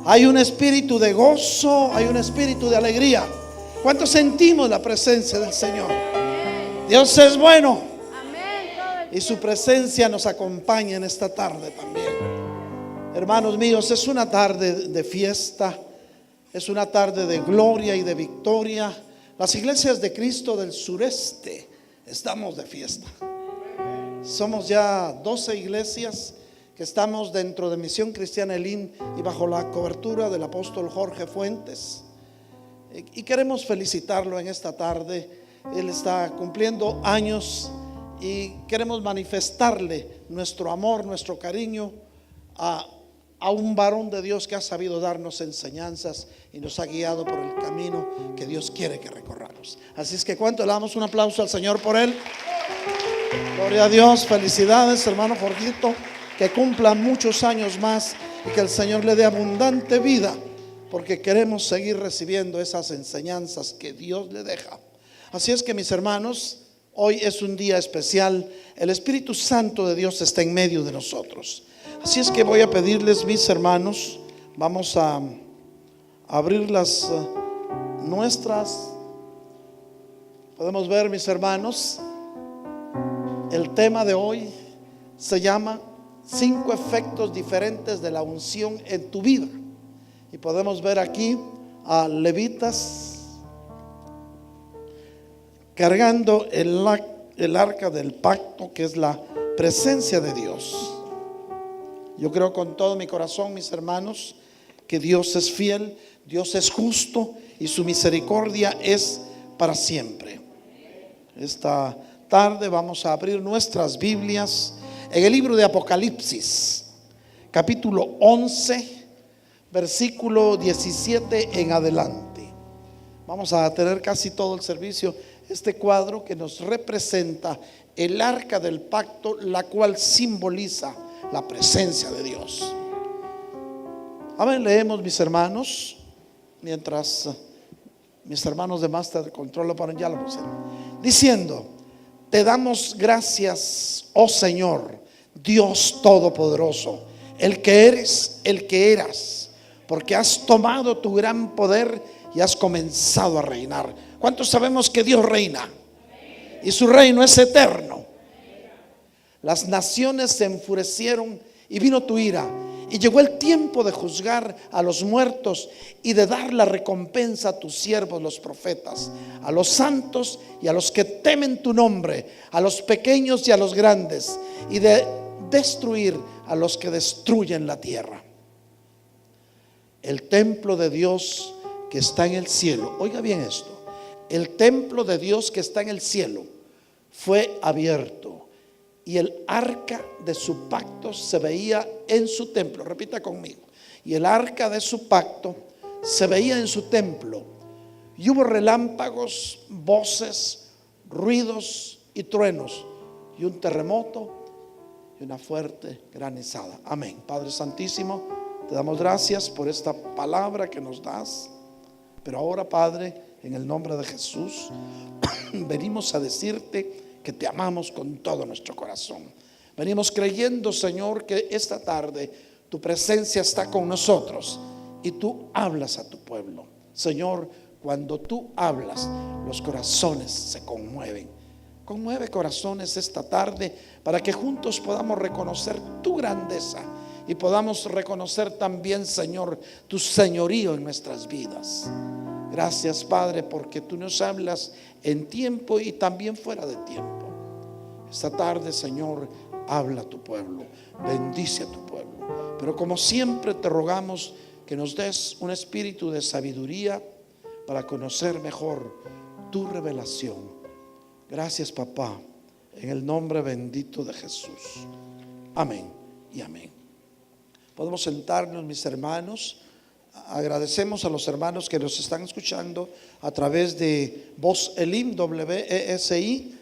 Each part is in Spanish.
Hay un espíritu de gozo, hay un espíritu de alegría. ¿Cuántos sentimos la presencia del Señor? Dios es bueno y su presencia nos acompaña en esta tarde también. Hermanos míos, es una tarde de fiesta, es una tarde de gloria y de victoria. Las iglesias de Cristo del sureste estamos de fiesta. Somos ya 12 iglesias que estamos dentro de Misión Cristiana Elim y bajo la cobertura del apóstol Jorge Fuentes. Y queremos felicitarlo en esta tarde. Él está cumpliendo años y queremos manifestarle nuestro amor, nuestro cariño a un varón de Dios que ha sabido darnos enseñanzas y nos ha guiado por el camino que Dios quiere que recorramos. Así es que ¿cuánto le damos un aplauso al Señor por él? Gloria a Dios, felicidades hermano Jorgito, que cumpla muchos años más y que el Señor le dé abundante vida, porque queremos seguir recibiendo esas enseñanzas que Dios le deja. Así es que mis hermanos, hoy es un día especial. El Espíritu Santo de Dios está en medio de nosotros. Así es que voy a pedirles, mis hermanos, vamos a abrir las nuestras. Podemos ver, mis hermanos, el tema de hoy se llama 5 efectos diferentes de la unción en tu vida. Y podemos ver aquí a levitas cargando el arca del pacto, que es la presencia de Dios. Yo creo con todo mi corazón, mis hermanos, que Dios es fiel, Dios es justo y su misericordia es para siempre. Esta tarde vamos a abrir nuestras Biblias en el libro de Apocalipsis, capítulo 11, versículo 17 en adelante. Vamos a tener casi todo el servicio este cuadro que nos representa el arca del pacto, la cual simboliza la presencia de Dios. Amén. Leemos, mis hermanos, mientras mis hermanos de Master Control lo ponen, ya lo pusieron, diciendo: te damos gracias, oh Señor, Dios Todopoderoso, el que eres, el que eras, porque has tomado tu gran poder y has comenzado a reinar. ¿Cuántos sabemos que Dios reina? Y su reino es eterno. Las naciones se enfurecieron y vino tu ira, y llegó el tiempo de juzgar a los muertos y de dar la recompensa a tus siervos los profetas, a los santos y a los que temen tu nombre, a los pequeños y a los grandes, y de destruir a los que destruyen la tierra. El templo de Dios que está en el cielo, oiga bien esto, el templo de Dios que está en el cielo fue abierto, y el arca de su pacto se veía en su templo. Repita conmigo: y el arca de su pacto se veía en su templo, y hubo relámpagos, voces, ruidos y truenos, y un terremoto y una fuerte granizada. Amén. Padre Santísimo, te damos gracias por esta palabra que nos das. Pero ahora, Padre, en el nombre de Jesús, venimos a decirte que te amamos con todo nuestro corazón. Venimos creyendo, Señor, que esta tarde tu presencia está con nosotros y tú hablas a tu pueblo. Señor, cuando tú hablas, los corazones se conmueven. Conmueve corazones esta tarde para que juntos podamos reconocer tu grandeza y podamos reconocer también, Señor, tu señorío en nuestras vidas. Gracias, Padre, porque tú nos hablas en tiempo y también fuera de tiempo. Esta tarde, Señor, habla a tu pueblo, bendice a tu pueblo. Pero como siempre te rogamos que nos des un espíritu de sabiduría para conocer mejor tu revelación. Gracias, papá, en el nombre bendito de Jesús. Amén y amén. Podemos sentarnos, mis hermanos. Agradecemos a los hermanos que nos están escuchando a través de Voz Elim, WESI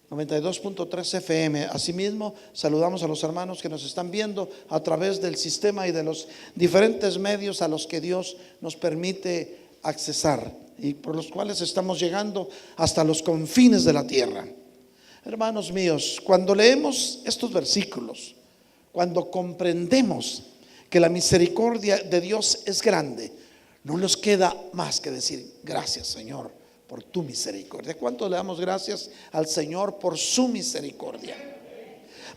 92.3 FM. Asimismo, saludamos a los hermanos que nos están viendo a través del sistema y de los diferentes medios a los que Dios nos permite accesar y por los cuales estamos llegando hasta los confines de la tierra. Hermanos míos, cuando leemos estos versículos, cuando comprendemos que la misericordia de Dios es grande, no nos queda más que decir gracias, Señor, por tu misericordia. ¿Cuánto le damos gracias al Señor por su misericordia?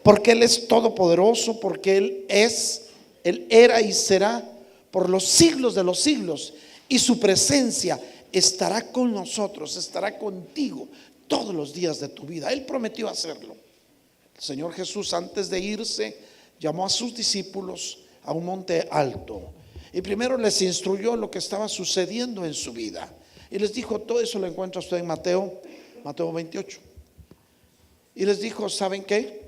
Porque Él es todopoderoso, porque Él era y será por los siglos de los siglos, y su presencia estará con nosotros, estará contigo todos los días de tu vida. Él prometió hacerlo. El Señor Jesús, antes de irse, llamó a sus discípulos a un monte alto y primero les instruyó lo que estaba sucediendo en su vida, y les dijo, todo eso lo encuentra usted en Mateo 28, y les dijo, ¿saben qué?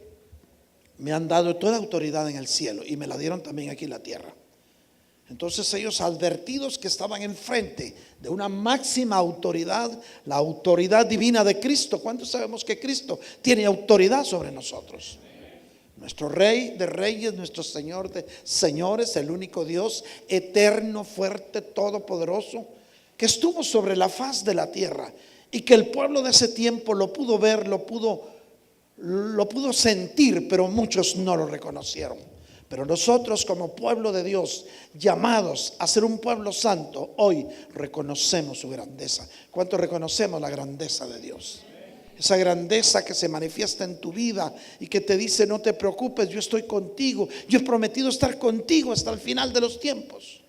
Me han dado toda autoridad en el cielo y me la dieron también aquí en la tierra. Entonces ellos, advertidos que estaban enfrente de una máxima autoridad, la autoridad divina de Cristo. ¿Cuántos sabemos que Cristo tiene autoridad sobre nosotros? Nuestro Rey de reyes, nuestro Señor de señores, el único Dios eterno, fuerte, todopoderoso, que estuvo sobre la faz de la tierra y que el pueblo de ese tiempo lo pudo ver, lo pudo sentir, pero muchos no lo reconocieron. Pero nosotros, como pueblo de Dios, llamados a ser un pueblo santo, hoy reconocemos su grandeza. ¿Cuánto reconocemos la grandeza de Dios? Esa grandeza que se manifiesta en tu vida y que te dice, no te preocupes, yo estoy contigo, yo he prometido estar contigo hasta el final de los tiempos.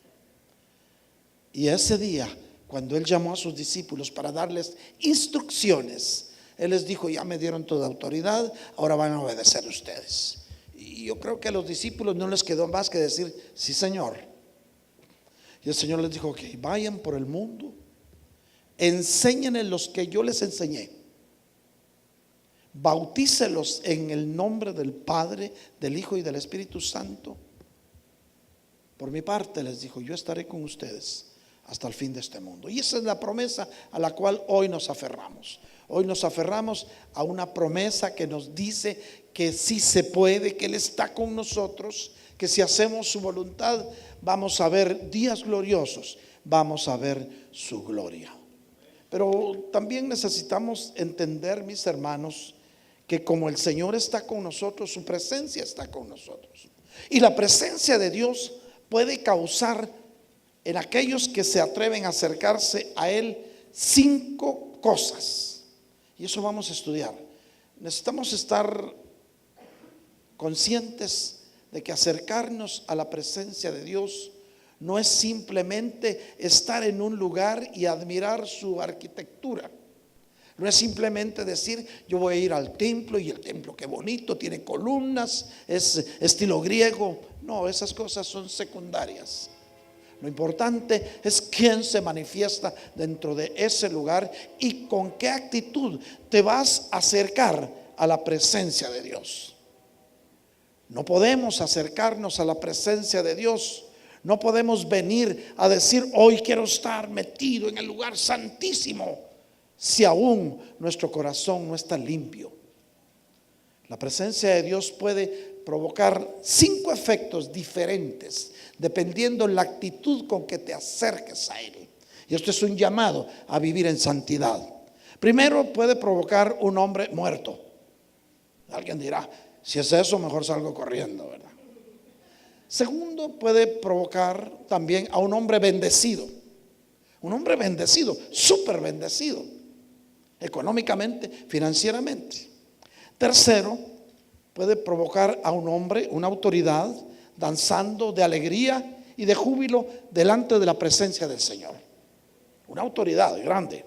Y ese día, cuando Él llamó a sus discípulos para darles instrucciones, Él les dijo, ya me dieron toda autoridad, ahora van a obedecer ustedes. Y yo creo que a los discípulos no les quedó más que decir, sí, Señor. Y el Señor les dijo, ok, vayan por el mundo, enséñenles los que yo les enseñé, bautícelos en el nombre del Padre, del Hijo y del Espíritu Santo. Por mi parte, les dijo, yo estaré con ustedes hasta el fin de este mundo. Y esa es la promesa a la cual hoy nos aferramos. Hoy nos aferramos a una promesa que nos dice que sí se puede, que Él está con nosotros, que si hacemos su voluntad vamos a ver días gloriosos, vamos a ver su gloria. Pero también necesitamos entender, mis hermanos, que como el Señor está con nosotros, su presencia está con nosotros. Y la presencia de Dios puede causar en aquellos que se atreven a acercarse a Él 5 cosas. Y eso vamos a estudiar. Necesitamos estar conscientes de que acercarnos a la presencia de Dios no es simplemente estar en un lugar y admirar su arquitectura. No es simplemente decir, yo voy a ir al templo y el templo qué bonito, tiene columnas, es estilo griego. No, esas cosas son secundarias. Lo importante es quién se manifiesta dentro de ese lugar y con qué actitud te vas a acercar a la presencia de Dios. No podemos acercarnos a la presencia de Dios. No podemos venir a decir, hoy quiero estar metido en el lugar santísimo, si aún nuestro corazón no está limpio. La presencia de Dios puede provocar 5 efectos diferentes dependiendo la actitud con que te acerques a Él. Y esto es un llamado a vivir en santidad. Primero, puede provocar un hombre muerto. Alguien dirá, si es eso, mejor salgo corriendo, ¿verdad? Segundo, puede provocar también a un hombre bendecido. Un hombre bendecido, súper bendecido, económicamente, financieramente. Tercero, puede provocar a un hombre, una autoridad, danzando de alegría y de júbilo delante de la presencia del Señor. Una autoridad grande.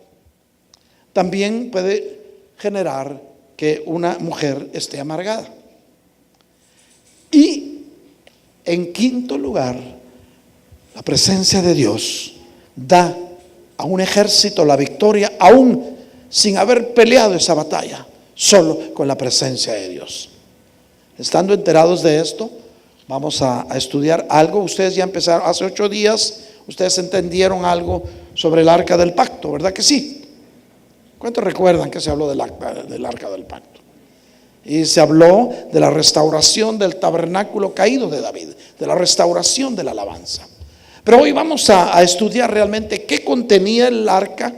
También puede generar que una mujer esté amargada. Y en quinto lugar, la presencia de Dios da a un ejército la victoria aún sin haber peleado esa batalla, solo con la presencia de Dios. Estando enterados de esto, vamos a estudiar algo. Ustedes ya empezaron, hace 8 días, ustedes entendieron algo sobre el arca del pacto, ¿verdad que sí? ¿Cuántos recuerdan que se habló del arca del pacto? Y se habló de la restauración del tabernáculo caído de David, de la restauración de la alabanza. Pero hoy vamos a estudiar realmente qué contenía el arca,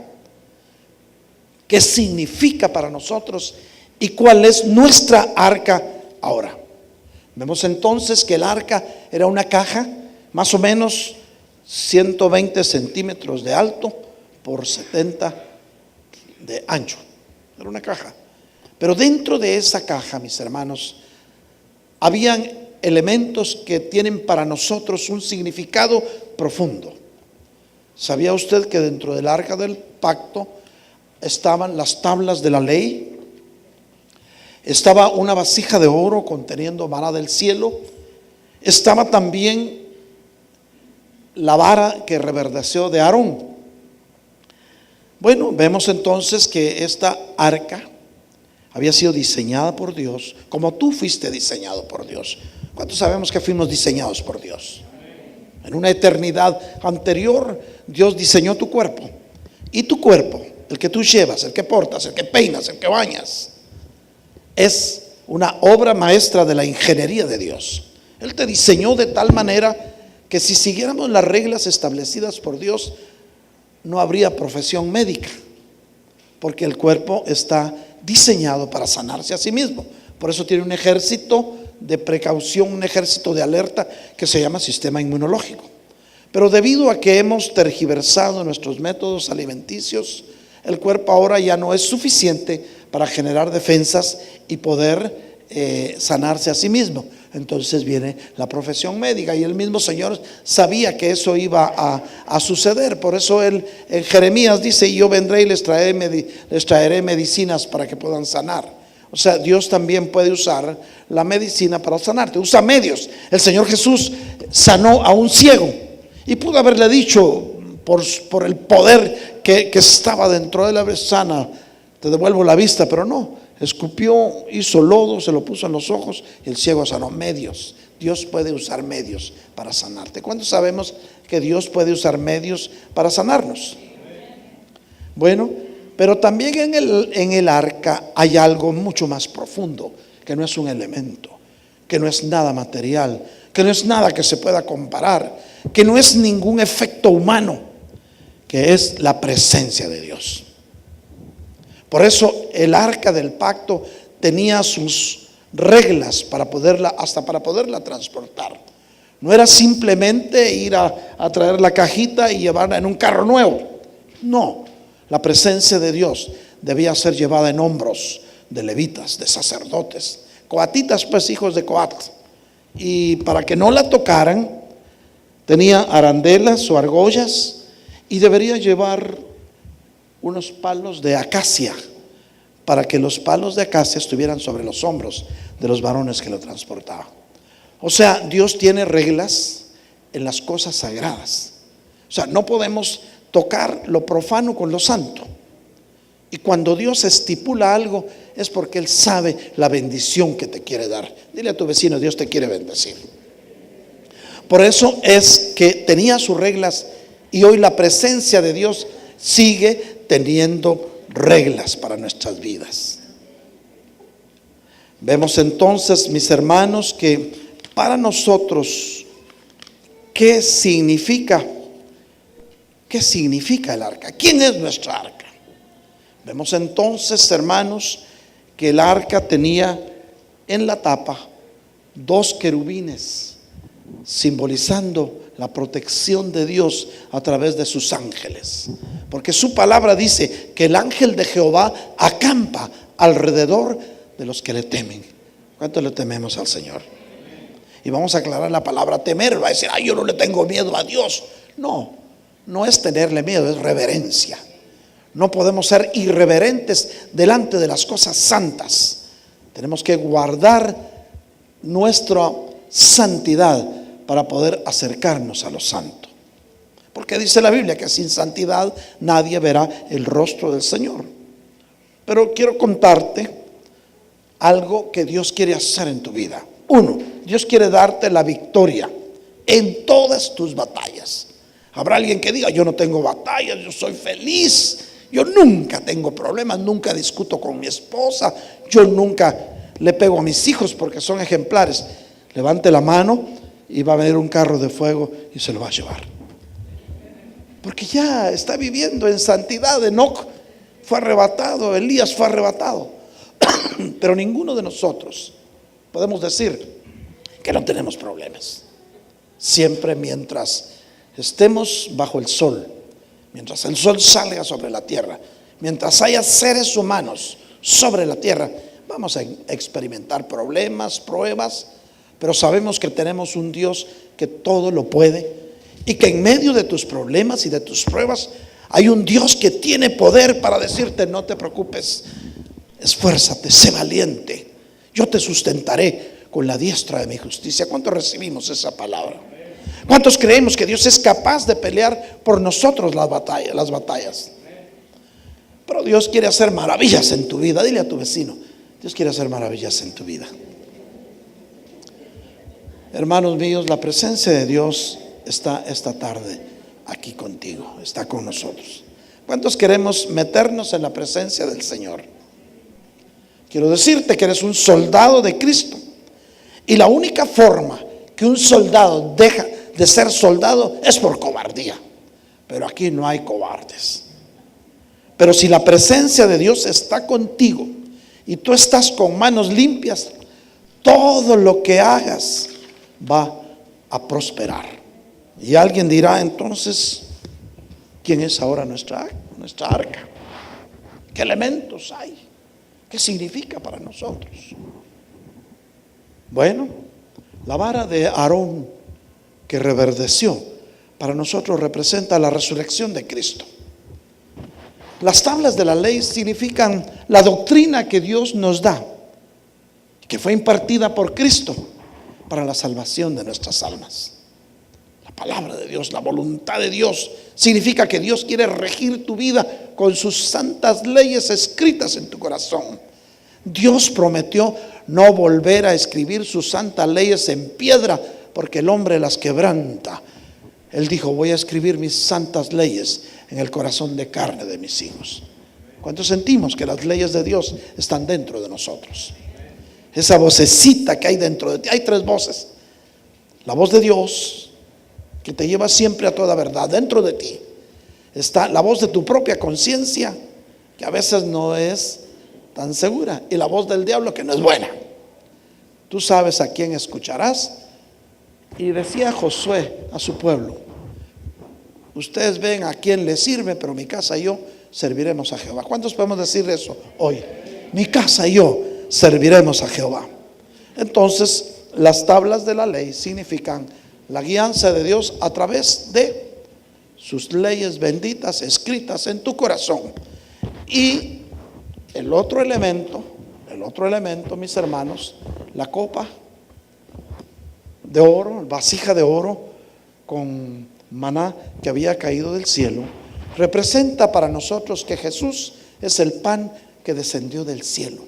qué significa para nosotros y cuál es nuestra arca ahora. Vemos entonces que el arca era una caja más o menos 120 centímetros de alto por 70 de ancho. Era una caja. Pero dentro de esa caja, mis hermanos, habían elementos que tienen para nosotros un significado profundo. ¿Sabía usted que dentro del arca del pacto estaban las tablas de la ley? Estaba una vasija de oro conteniendo maná del cielo. Estaba también la vara que reverdeció de Aarón. Bueno, vemos entonces que esta arca había sido diseñada por Dios, como tú fuiste diseñado por Dios. ¿Cuántos sabemos que fuimos diseñados por Dios? En una eternidad anterior, Dios diseñó tu cuerpo. Y tu cuerpo, el que tú llevas, el que portas, el que peinas, el que bañas, es una obra maestra de la ingeniería de Dios. Él te diseñó de tal manera que si siguiéramos las reglas establecidas por Dios, no habría profesión médica, porque el cuerpo está diseñado para sanarse a sí mismo. Por eso tiene un ejército de precaución, un ejército de alerta que se llama sistema inmunológico. Pero debido a que hemos tergiversado nuestros métodos alimenticios, el cuerpo ahora ya no es suficiente para generar defensas y poder sanarse a sí mismo. Entonces viene la profesión médica, y el mismo Señor sabía que eso iba a suceder. Por eso Él en Jeremías dice: y yo vendré y les traeré medicinas para que puedan sanar. O sea, Dios también puede usar la medicina para sanarte, usa medios. El Señor Jesús sanó a un ciego y pudo haberle dicho por el poder que estaba dentro de la sana, te devuelvo la vista, pero no. Escupió, hizo lodo, se lo puso en los ojos y el ciego sanó. Medios. Dios puede usar medios para sanarte. ¿Cuántos sabemos que Dios puede usar medios para sanarnos? Bueno, pero también en el arca hay algo mucho más profundo, que no es un elemento, que no es nada material, que no es nada que se pueda comparar, que no es ningún efecto humano, que es la presencia de Dios. Por eso el arca del pacto tenía sus reglas para poderla transportar. No era simplemente ir a traer la cajita y llevarla en un carro nuevo. No, la presencia de Dios debía ser llevada en hombros de levitas, de sacerdotes, coatitas, pues hijos de Coat. Y para que no la tocaran, tenía arandelas o argollas, y debería llevar unos palos de acacia, para que los palos de acacia estuvieran sobre los hombros de los varones que lo transportaban. O sea, Dios tiene reglas en las cosas sagradas. O sea, no podemos tocar lo profano con lo santo. Y cuando Dios estipula algo, es porque Él sabe la bendición que te quiere dar. Dile a tu vecino: Dios te quiere bendecir. Por eso es que tenía sus reglas, y hoy la presencia de Dios sigue teniendo reglas para nuestras vidas. Vemos entonces, mis hermanos, que para nosotros, ¿qué significa el arca? ¿Quién es nuestra arca? Vemos entonces, hermanos, que el arca tenía en la tapa 2 querubines, simbolizando la protección de Dios a través de sus ángeles, porque su palabra dice que el ángel de Jehová acampa alrededor de los que le temen. ¿Cuánto le tememos al Señor? Y vamos a aclarar la palabra temer. Va a decir: yo no le tengo miedo a Dios. No, no es tenerle miedo, es reverencia. No podemos ser irreverentes delante de las cosas santas. Tenemos que guardar nuestra santidad para poder acercarnos a lo santo, porque dice la Biblia que sin santidad nadie verá el rostro del Señor. Pero quiero contarte algo que Dios quiere hacer en tu vida. Uno, Dios quiere darte la victoria en todas tus batallas. Habrá alguien que diga: yo no tengo batallas, yo soy feliz, yo nunca tengo problemas, nunca discuto con mi esposa, yo nunca le pego a mis hijos porque son ejemplares. Levante la mano y va a venir un carro de fuego y se lo va a llevar, porque ya está viviendo en santidad. Enoc fue arrebatado, Elías fue arrebatado. Pero ninguno de nosotros podemos decir que no tenemos problemas. siempre mientras estemos bajo el sol, mientras el sol salga sobre la tierra, mientras haya seres humanos sobre la tierra, vamos a experimentar problemas, pruebas, pero sabemos que tenemos un Dios que todo lo puede y que en medio de tus problemas y de tus pruebas hay un Dios que tiene poder para decirte: no te preocupes, esfuérzate, sé valiente, yo te sustentaré con la diestra de mi justicia. ¿Cuántos recibimos esa palabra? ¿Cuántos creemos que Dios es capaz de pelear por nosotros las batallas? Pero Dios quiere hacer maravillas en tu vida. Dile a tu vecino: Dios quiere hacer maravillas en tu vida. Hermanos míos, la presencia de Dios está esta tarde aquí contigo, está con nosotros. ¿Cuántos queremos meternos en la presencia del Señor? Quiero decirte que eres un soldado de Cristo, y la única forma que un soldado deja de ser soldado es por cobardía. Pero aquí no hay cobardes. Pero si la presencia de Dios está contigo y tú estás con manos limpias, todo lo que hagas va a prosperar. Y alguien dirá: entonces, ¿quién es ahora nuestra arca? ¿Qué elementos hay? ¿Qué significa para nosotros? Bueno, la vara de Aarón que reverdeció para nosotros representa la resurrección de Cristo. Las tablas de la ley significan la doctrina que Dios nos da, que fue impartida por Cristo para la salvación de nuestras almas. La palabra de Dios, la voluntad de Dios, significa que Dios quiere regir tu vida con sus santas leyes escritas en tu corazón. Dios prometió no volver a escribir sus santas leyes en piedra, porque el hombre las quebranta. Él dijo: voy a escribir mis santas leyes en el corazón de carne de mis hijos. ¿Cuántos sentimos que las leyes de Dios están dentro de nosotros? Esa vocecita que hay dentro de ti. Hay tres voces: la voz de Dios, que te lleva siempre a toda verdad. Dentro de ti está la voz de tu propia conciencia, que a veces no es tan segura, y la voz del diablo, que no es buena. Tú sabes a quién escucharás. Y decía Josué a su pueblo: ustedes ven a quién le sirve, pero mi casa y yo serviremos a Jehová. ¿Cuántos podemos decir eso hoy? Mi casa y yo serviremos a Jehová. Entonces, las tablas de la ley significan la guianza de Dios a través de sus leyes benditas escritas en tu corazón. Y el otro elemento, mis hermanos, la copa de oro, vasija de oro con maná que había caído del cielo, representa para nosotros que Jesús es el pan que descendió del cielo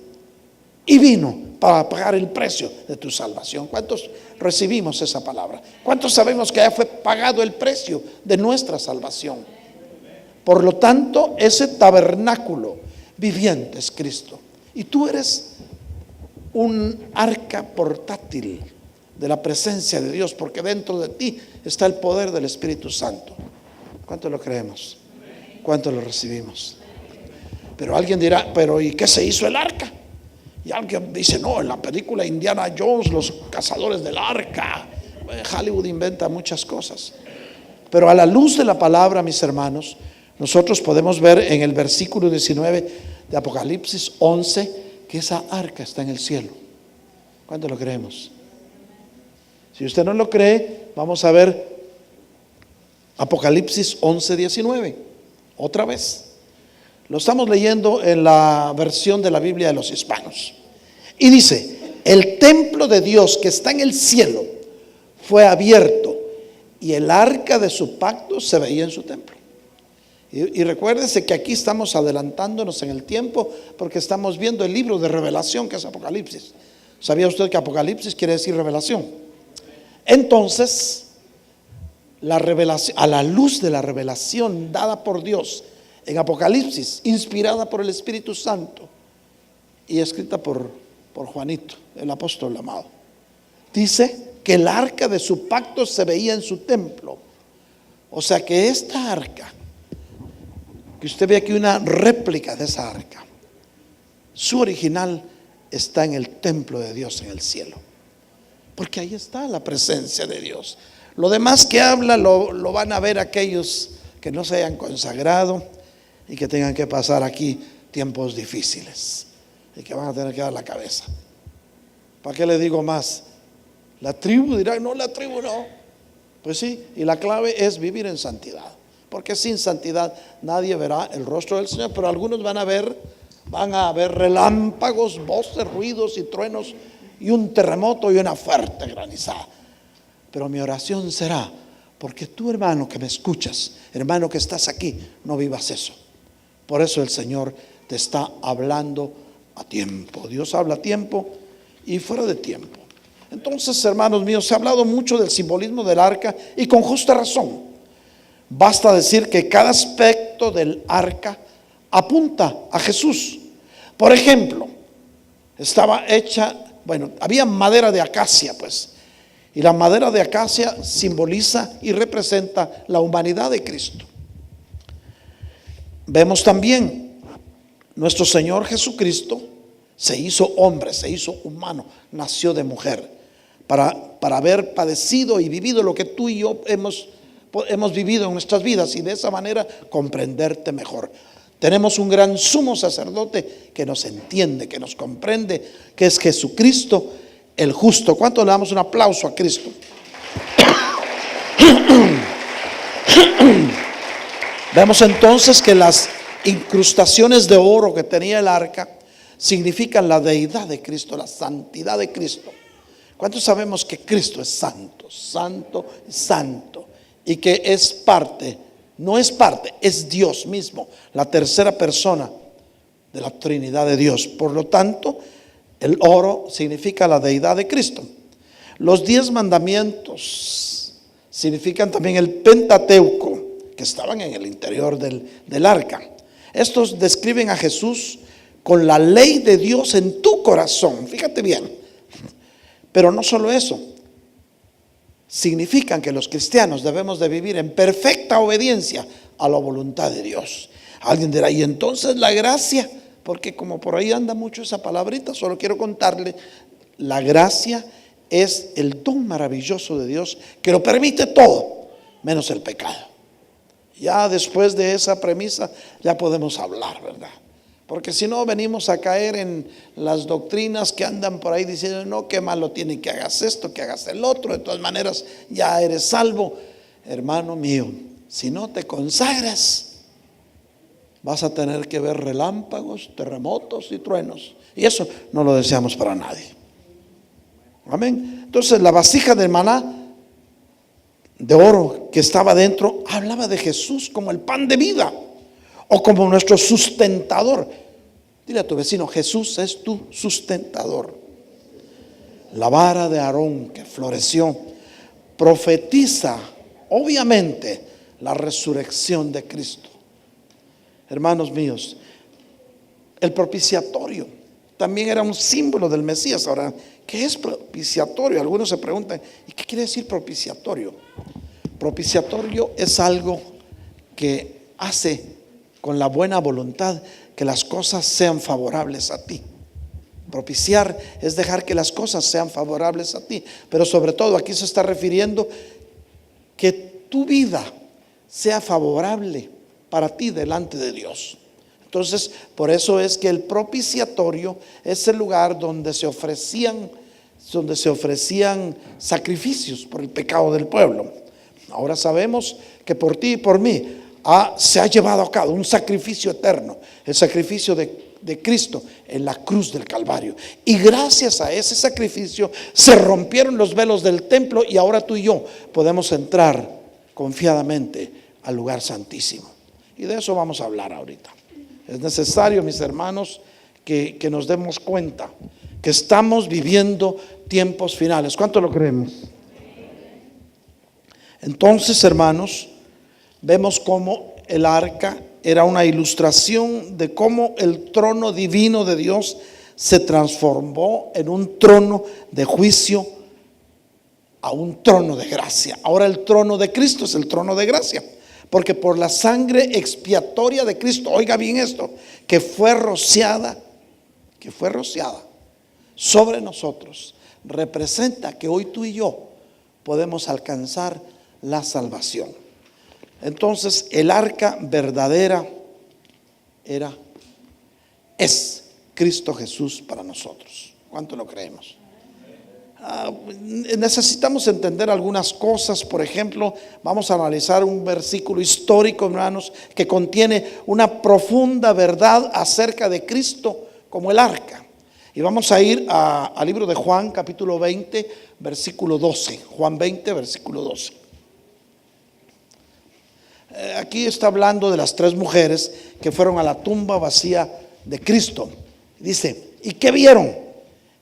y vino para pagar el precio de tu salvación. ¿Cuántos recibimos esa palabra? ¿Cuántos sabemos que ya fue pagado el precio de nuestra salvación? Por lo tanto, ese tabernáculo viviente es Cristo, y tú eres un arca portátil de la presencia de Dios, porque dentro de ti está el poder del Espíritu Santo. ¿Cuánto lo creemos? ¿Cuánto lo recibimos? Pero alguien dirá: pero ¿y qué se hizo el arca? Y alguien dice: no, en la película Indiana Jones, los cazadores del arca. Hollywood inventa muchas cosas. Pero a la luz de la palabra, mis hermanos, nosotros podemos ver en el versículo 19 de Apocalipsis 11 que esa arca está en el cielo. ¿Cuánto lo creemos? Si usted no lo cree, vamos a ver Apocalipsis 11:19 otra vez. Lo estamos leyendo en la versión de la Biblia de los hispanos. Y dice: el templo de Dios que está en el cielo fue abierto, y el arca de su pacto se veía en su templo. Y recuérdense que aquí estamos adelantándonos en el tiempo, porque estamos viendo el libro de revelación, que es Apocalipsis. ¿Sabía usted que Apocalipsis quiere decir revelación? Entonces, la revelación, a la luz de la revelación dada por Dios en Apocalipsis, inspirada por el Espíritu Santo y escrita por Juanito, el apóstol amado, dice que el arca de su pacto se veía en su templo. O sea que esta arca, que usted ve aquí una réplica de esa arca, su original está en el templo de Dios en el cielo, porque ahí está la presencia de Dios. Lo demás que habla lo van a ver aquellos que no se hayan consagrado y que tengan que pasar aquí tiempos difíciles y que van a tener que dar la cabeza. ¿Para qué le digo más? La tribu dirá, no, la tribu no. Pues sí, y la clave es vivir en santidad, porque sin santidad nadie verá el rostro del Señor. Pero algunos van a ver relámpagos, voces, ruidos y truenos y un terremoto y una fuerte granizada. Pero mi oración será, porque tú, hermano que me escuchas, hermano que estás aquí, no vivas eso. Por eso el Señor te está hablando a tiempo. Dios habla a tiempo y fuera de tiempo. Entonces, hermanos míos, se ha hablado mucho del simbolismo del arca y con justa razón. Basta decir que cada aspecto del arca apunta a Jesús. Por ejemplo, había madera de acacia, pues, y la madera de acacia simboliza y representa la humanidad de Cristo. Vemos también nuestro Señor Jesucristo se hizo hombre, se hizo humano, nació de mujer para haber padecido y vivido lo que tú y yo hemos vivido en nuestras vidas, y de esa manera comprenderte mejor. Tenemos un gran sumo sacerdote que nos entiende, que nos comprende, que es Jesucristo el justo. ¿Cuánto le damos un aplauso a Cristo? Vemos entonces que las incrustaciones de oro que tenía el arca significan la deidad de Cristo, la santidad de Cristo. ¿Cuántos sabemos que Cristo es santo, santo, santo? Y que es parte, no es parte, es Dios mismo, la tercera persona de la Trinidad de Dios. Por lo tanto, el oro significa la deidad de Cristo. Los 10 mandamientos significan también el Pentateuco, que estaban en el interior del arca. Estos describen a Jesús con la ley de Dios en tu corazón. Fíjate bien. Pero no solo eso, significan que los cristianos debemos de vivir en perfecta obediencia a la voluntad de Dios. Alguien dirá, y entonces la gracia, porque como por ahí anda mucho esa palabrita, solo quiero contarle, la gracia es el don maravilloso de Dios que lo permite todo, menos el pecado. Ya después de esa premisa ya podemos hablar, ¿verdad? Porque si no venimos a caer en las doctrinas que andan por ahí diciendo, no, qué malo tiene que hagas esto, que hagas el otro, de todas maneras ya eres salvo. Hermano mío, si no te consagras, vas a tener que ver relámpagos, terremotos y truenos, y eso no lo deseamos para nadie. Amén. Entonces la vasija de maná de oro que estaba dentro hablaba de Jesús como el pan de vida, o como nuestro sustentador. Dile a tu vecino, Jesús es tu sustentador. La vara de Aarón que floreció profetiza obviamente la resurrección de Cristo. Hermanos míos, el propiciatorio también era un símbolo del Mesías. Ahora, ¿qué es propiciatorio? Algunos se preguntan, ¿y qué quiere decir propiciatorio? Propiciatorio es algo que hace con la buena voluntad que las cosas sean favorables a ti. Propiciar es dejar que las cosas sean favorables a ti, pero sobre todo aquí se está refiriendo que tu vida sea favorable para ti delante de Dios. Entonces, por eso es que el propiciatorio es el lugar donde se ofrecían sacrificios por el pecado del pueblo. Ahora sabemos que por ti y por mí se ha llevado a cabo un sacrificio eterno, el sacrificio de Cristo en la cruz del Calvario. Y gracias a ese sacrificio se rompieron los velos del templo, y ahora tú y yo podemos entrar confiadamente al lugar santísimo. Y de eso vamos a hablar ahorita. Es necesario, mis hermanos, que nos demos cuenta que estamos viviendo tiempos finales. ¿Cuánto lo creemos? Entonces, hermanos, vemos cómo el arca era una ilustración de cómo el trono divino de Dios se transformó en un trono de juicio a un trono de gracia. Ahora el trono de Cristo es el trono de gracia, porque por la sangre expiatoria de Cristo, oiga bien esto, que fue rociada sobre nosotros, representa que hoy tú y yo podemos alcanzar la salvación. Entonces, el arca verdadera es Cristo Jesús para nosotros. ¿Cuánto lo creemos? Necesitamos entender algunas cosas. Por ejemplo, vamos a analizar un versículo histórico, hermanos, que contiene una profunda verdad acerca de Cristo como el arca. Y vamos a ir al libro de Juan, capítulo 20, versículo 12. Juan 20, versículo 12. Aquí está hablando de las 3 mujeres que fueron a la tumba vacía de Cristo. Dice, ¿y qué vieron?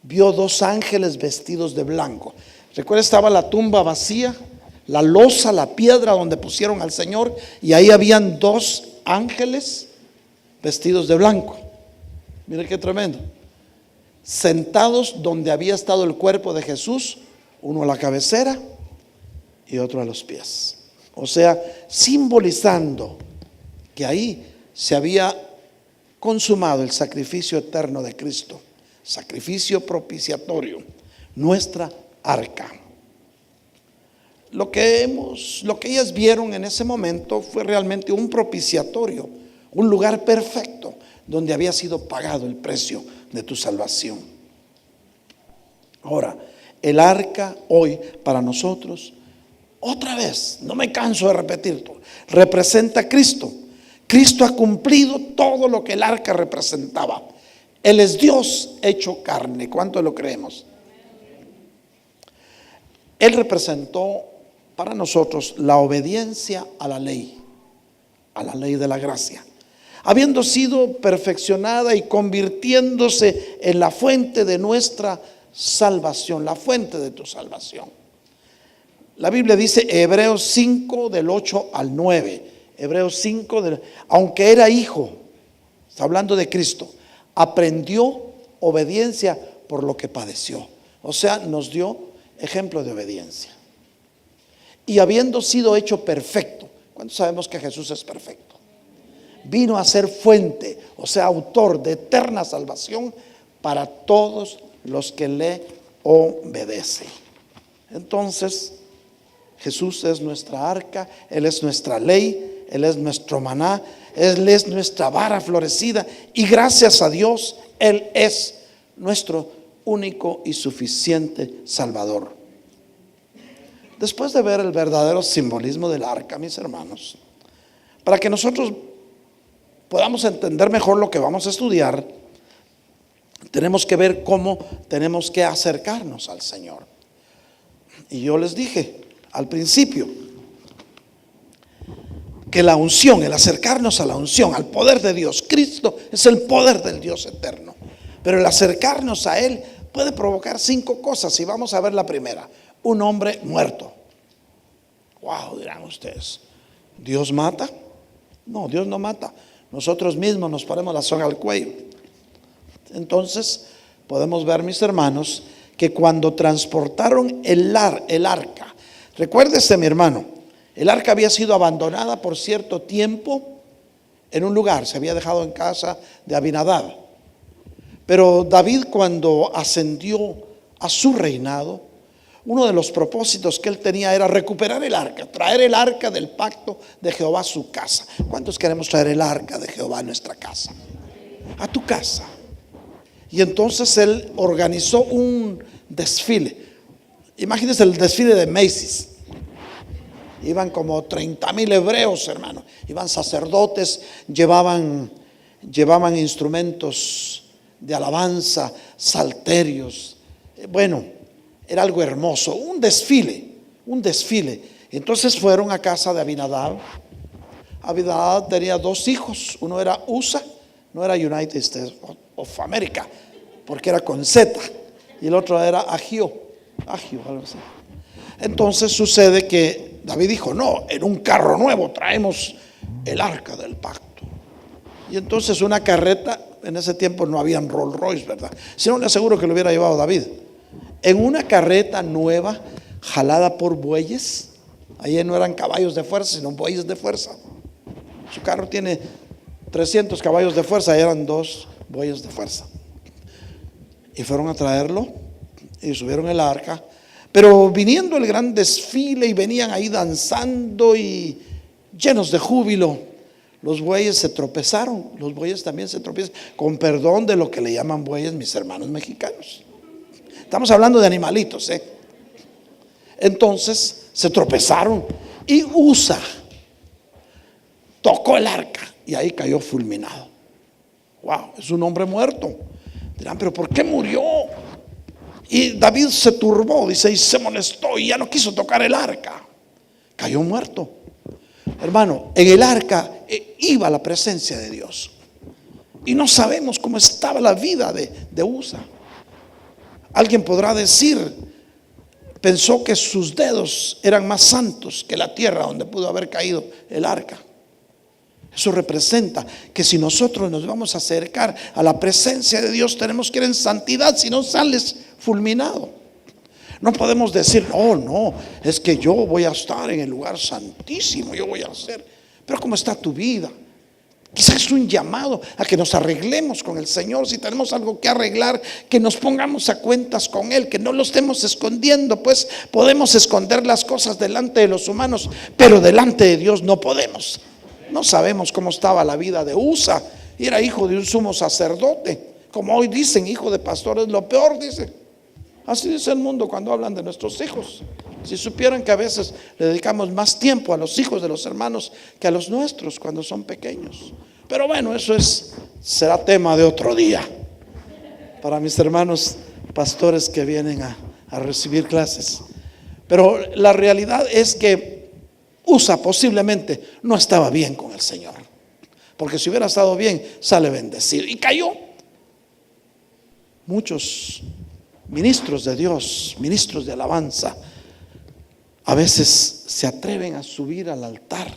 Vio 2 ángeles vestidos de blanco. Recuerda, estaba la tumba vacía, la losa, la piedra donde pusieron al Señor, y ahí habían 2 ángeles vestidos de blanco. Mire qué tremendo. Sentados donde había estado el cuerpo de Jesús, uno a la cabecera y otro a los pies. O sea, simbolizando que ahí se había consumado el sacrificio eterno de Cristo, sacrificio propiciatorio, nuestra arca. Lo que ellas vieron en ese momento fue realmente un propiciatorio, un lugar perfecto donde había sido pagado el precio de tu salvación. Ahora, el arca hoy para nosotros, otra vez, no me canso de repetirlo, representa a Cristo. Cristo ha cumplido todo lo que el arca representaba. Él es Dios hecho carne. ¿Cuánto lo creemos? Él representó para nosotros la obediencia a la ley de la gracia, habiendo sido perfeccionada y convirtiéndose en la fuente de nuestra salvación, la fuente de tu salvación. La Biblia dice, Hebreos 5 del 8 al 9, Hebreos 5, aunque era hijo, está hablando de Cristo, aprendió obediencia por lo que padeció. O sea, nos dio ejemplo de obediencia. Y habiendo sido hecho perfecto, ¿cuántos sabemos que Jesús es perfecto? Vino a ser fuente, o sea, autor de eterna salvación para todos los que le obedecen. Entonces, Jesús es nuestra arca, Él es nuestra ley, Él es nuestro maná, Él es nuestra vara florecida, y gracias a Dios, Él es nuestro único y suficiente Salvador. Después de ver el verdadero simbolismo del arca, mis hermanos, para que nosotros podamos entender mejor lo que vamos a estudiar, tenemos que ver cómo tenemos que acercarnos al Señor. Y yo les dije al principio que la unción, el acercarnos a la unción, al poder de Dios, Cristo es el poder del Dios eterno, pero el acercarnos a Él puede provocar 5 cosas, y vamos a ver la primera: un hombre muerto. Wow, dirán ustedes, ¿Dios mata? No, Dios no mata. Nosotros mismos nos ponemos la soga al cuello. Entonces podemos ver, mis hermanos, que cuando transportaron el arca, recuérdese, mi hermano, el arca había sido abandonada por cierto tiempo en un lugar, se había dejado en casa de Abinadab. Pero David, cuando ascendió a su reinado, uno de los propósitos que él tenía era recuperar el arca, traer el arca del pacto de Jehová a su casa. ¿Cuántos queremos traer el arca de Jehová a nuestra casa? A tu casa. Y entonces él organizó un desfile. Imagínense el desfile de Macy's. Iban como 30,000 hebreos, hermano. Iban sacerdotes, llevaban instrumentos de alabanza, salterios. Bueno, era algo hermoso, un desfile. Entonces fueron a casa de Abinadab. Abinadab tenía 2 hijos. Uno era USA, no era United States of America, porque era con Z. Y el otro era Agio, algo así. Entonces sucede que David dijo, no, en un carro nuevo traemos el arca del pacto. Y entonces una carreta, en ese tiempo no habían Rolls Royce, ¿verdad? Si no, le aseguro que lo hubiera llevado David. En una carreta nueva, jalada por bueyes. Ahí no eran caballos de fuerza, sino bueyes de fuerza. Su carro tiene 300 caballos de fuerza, ahí eran 2 bueyes de fuerza. Y fueron a traerlo y subieron el arca. Pero viniendo el gran desfile y venían ahí danzando y llenos de júbilo, los bueyes se tropezaron. Los bueyes también se tropiezan, con perdón de lo que le llaman bueyes mis hermanos mexicanos. Estamos hablando de animalitos, ¿eh? Entonces se tropezaron y Usa tocó el arca y ahí cayó fulminado. Wow, es un hombre muerto. Dirán, pero ¿por qué murió? Y David se turbó, dice, y se molestó y ya no quiso tocar el arca. Cayó muerto. Hermano, en el arca iba la presencia de Dios. Y no sabemos cómo estaba la vida de Usa. Alguien podrá decir, pensó que sus dedos eran más santos que la tierra donde pudo haber caído el arca. Eso representa que si nosotros nos vamos a acercar a la presencia de Dios, tenemos que ir en santidad, si no sales fulminado. No podemos decir, no, es que yo voy a estar en el lugar santísimo, yo voy a hacer. Pero ¿cómo está tu vida? Quizás es un llamado a que nos arreglemos con el Señor. Si tenemos algo que arreglar, que nos pongamos a cuentas con Él, que no lo estemos escondiendo. Pues podemos esconder las cosas delante de los humanos, pero delante de Dios no podemos. No sabemos cómo estaba la vida de Usa. Era hijo de un sumo sacerdote. Como hoy dicen, hijo de pastor es lo peor, dice. Así dice el mundo cuando hablan de nuestros hijos. Si supieran que a veces le dedicamos más tiempo a los hijos de los hermanos que a los nuestros cuando son pequeños. Pero bueno, eso será tema de otro día. Para mis hermanos pastores que vienen a recibir clases. Pero la realidad es que Usa posiblemente no estaba bien con el Señor. Porque si hubiera estado bien, sale bendecido. Y cayó. Muchos ministros de Dios, ministros de alabanza, a veces se atreven a subir al altar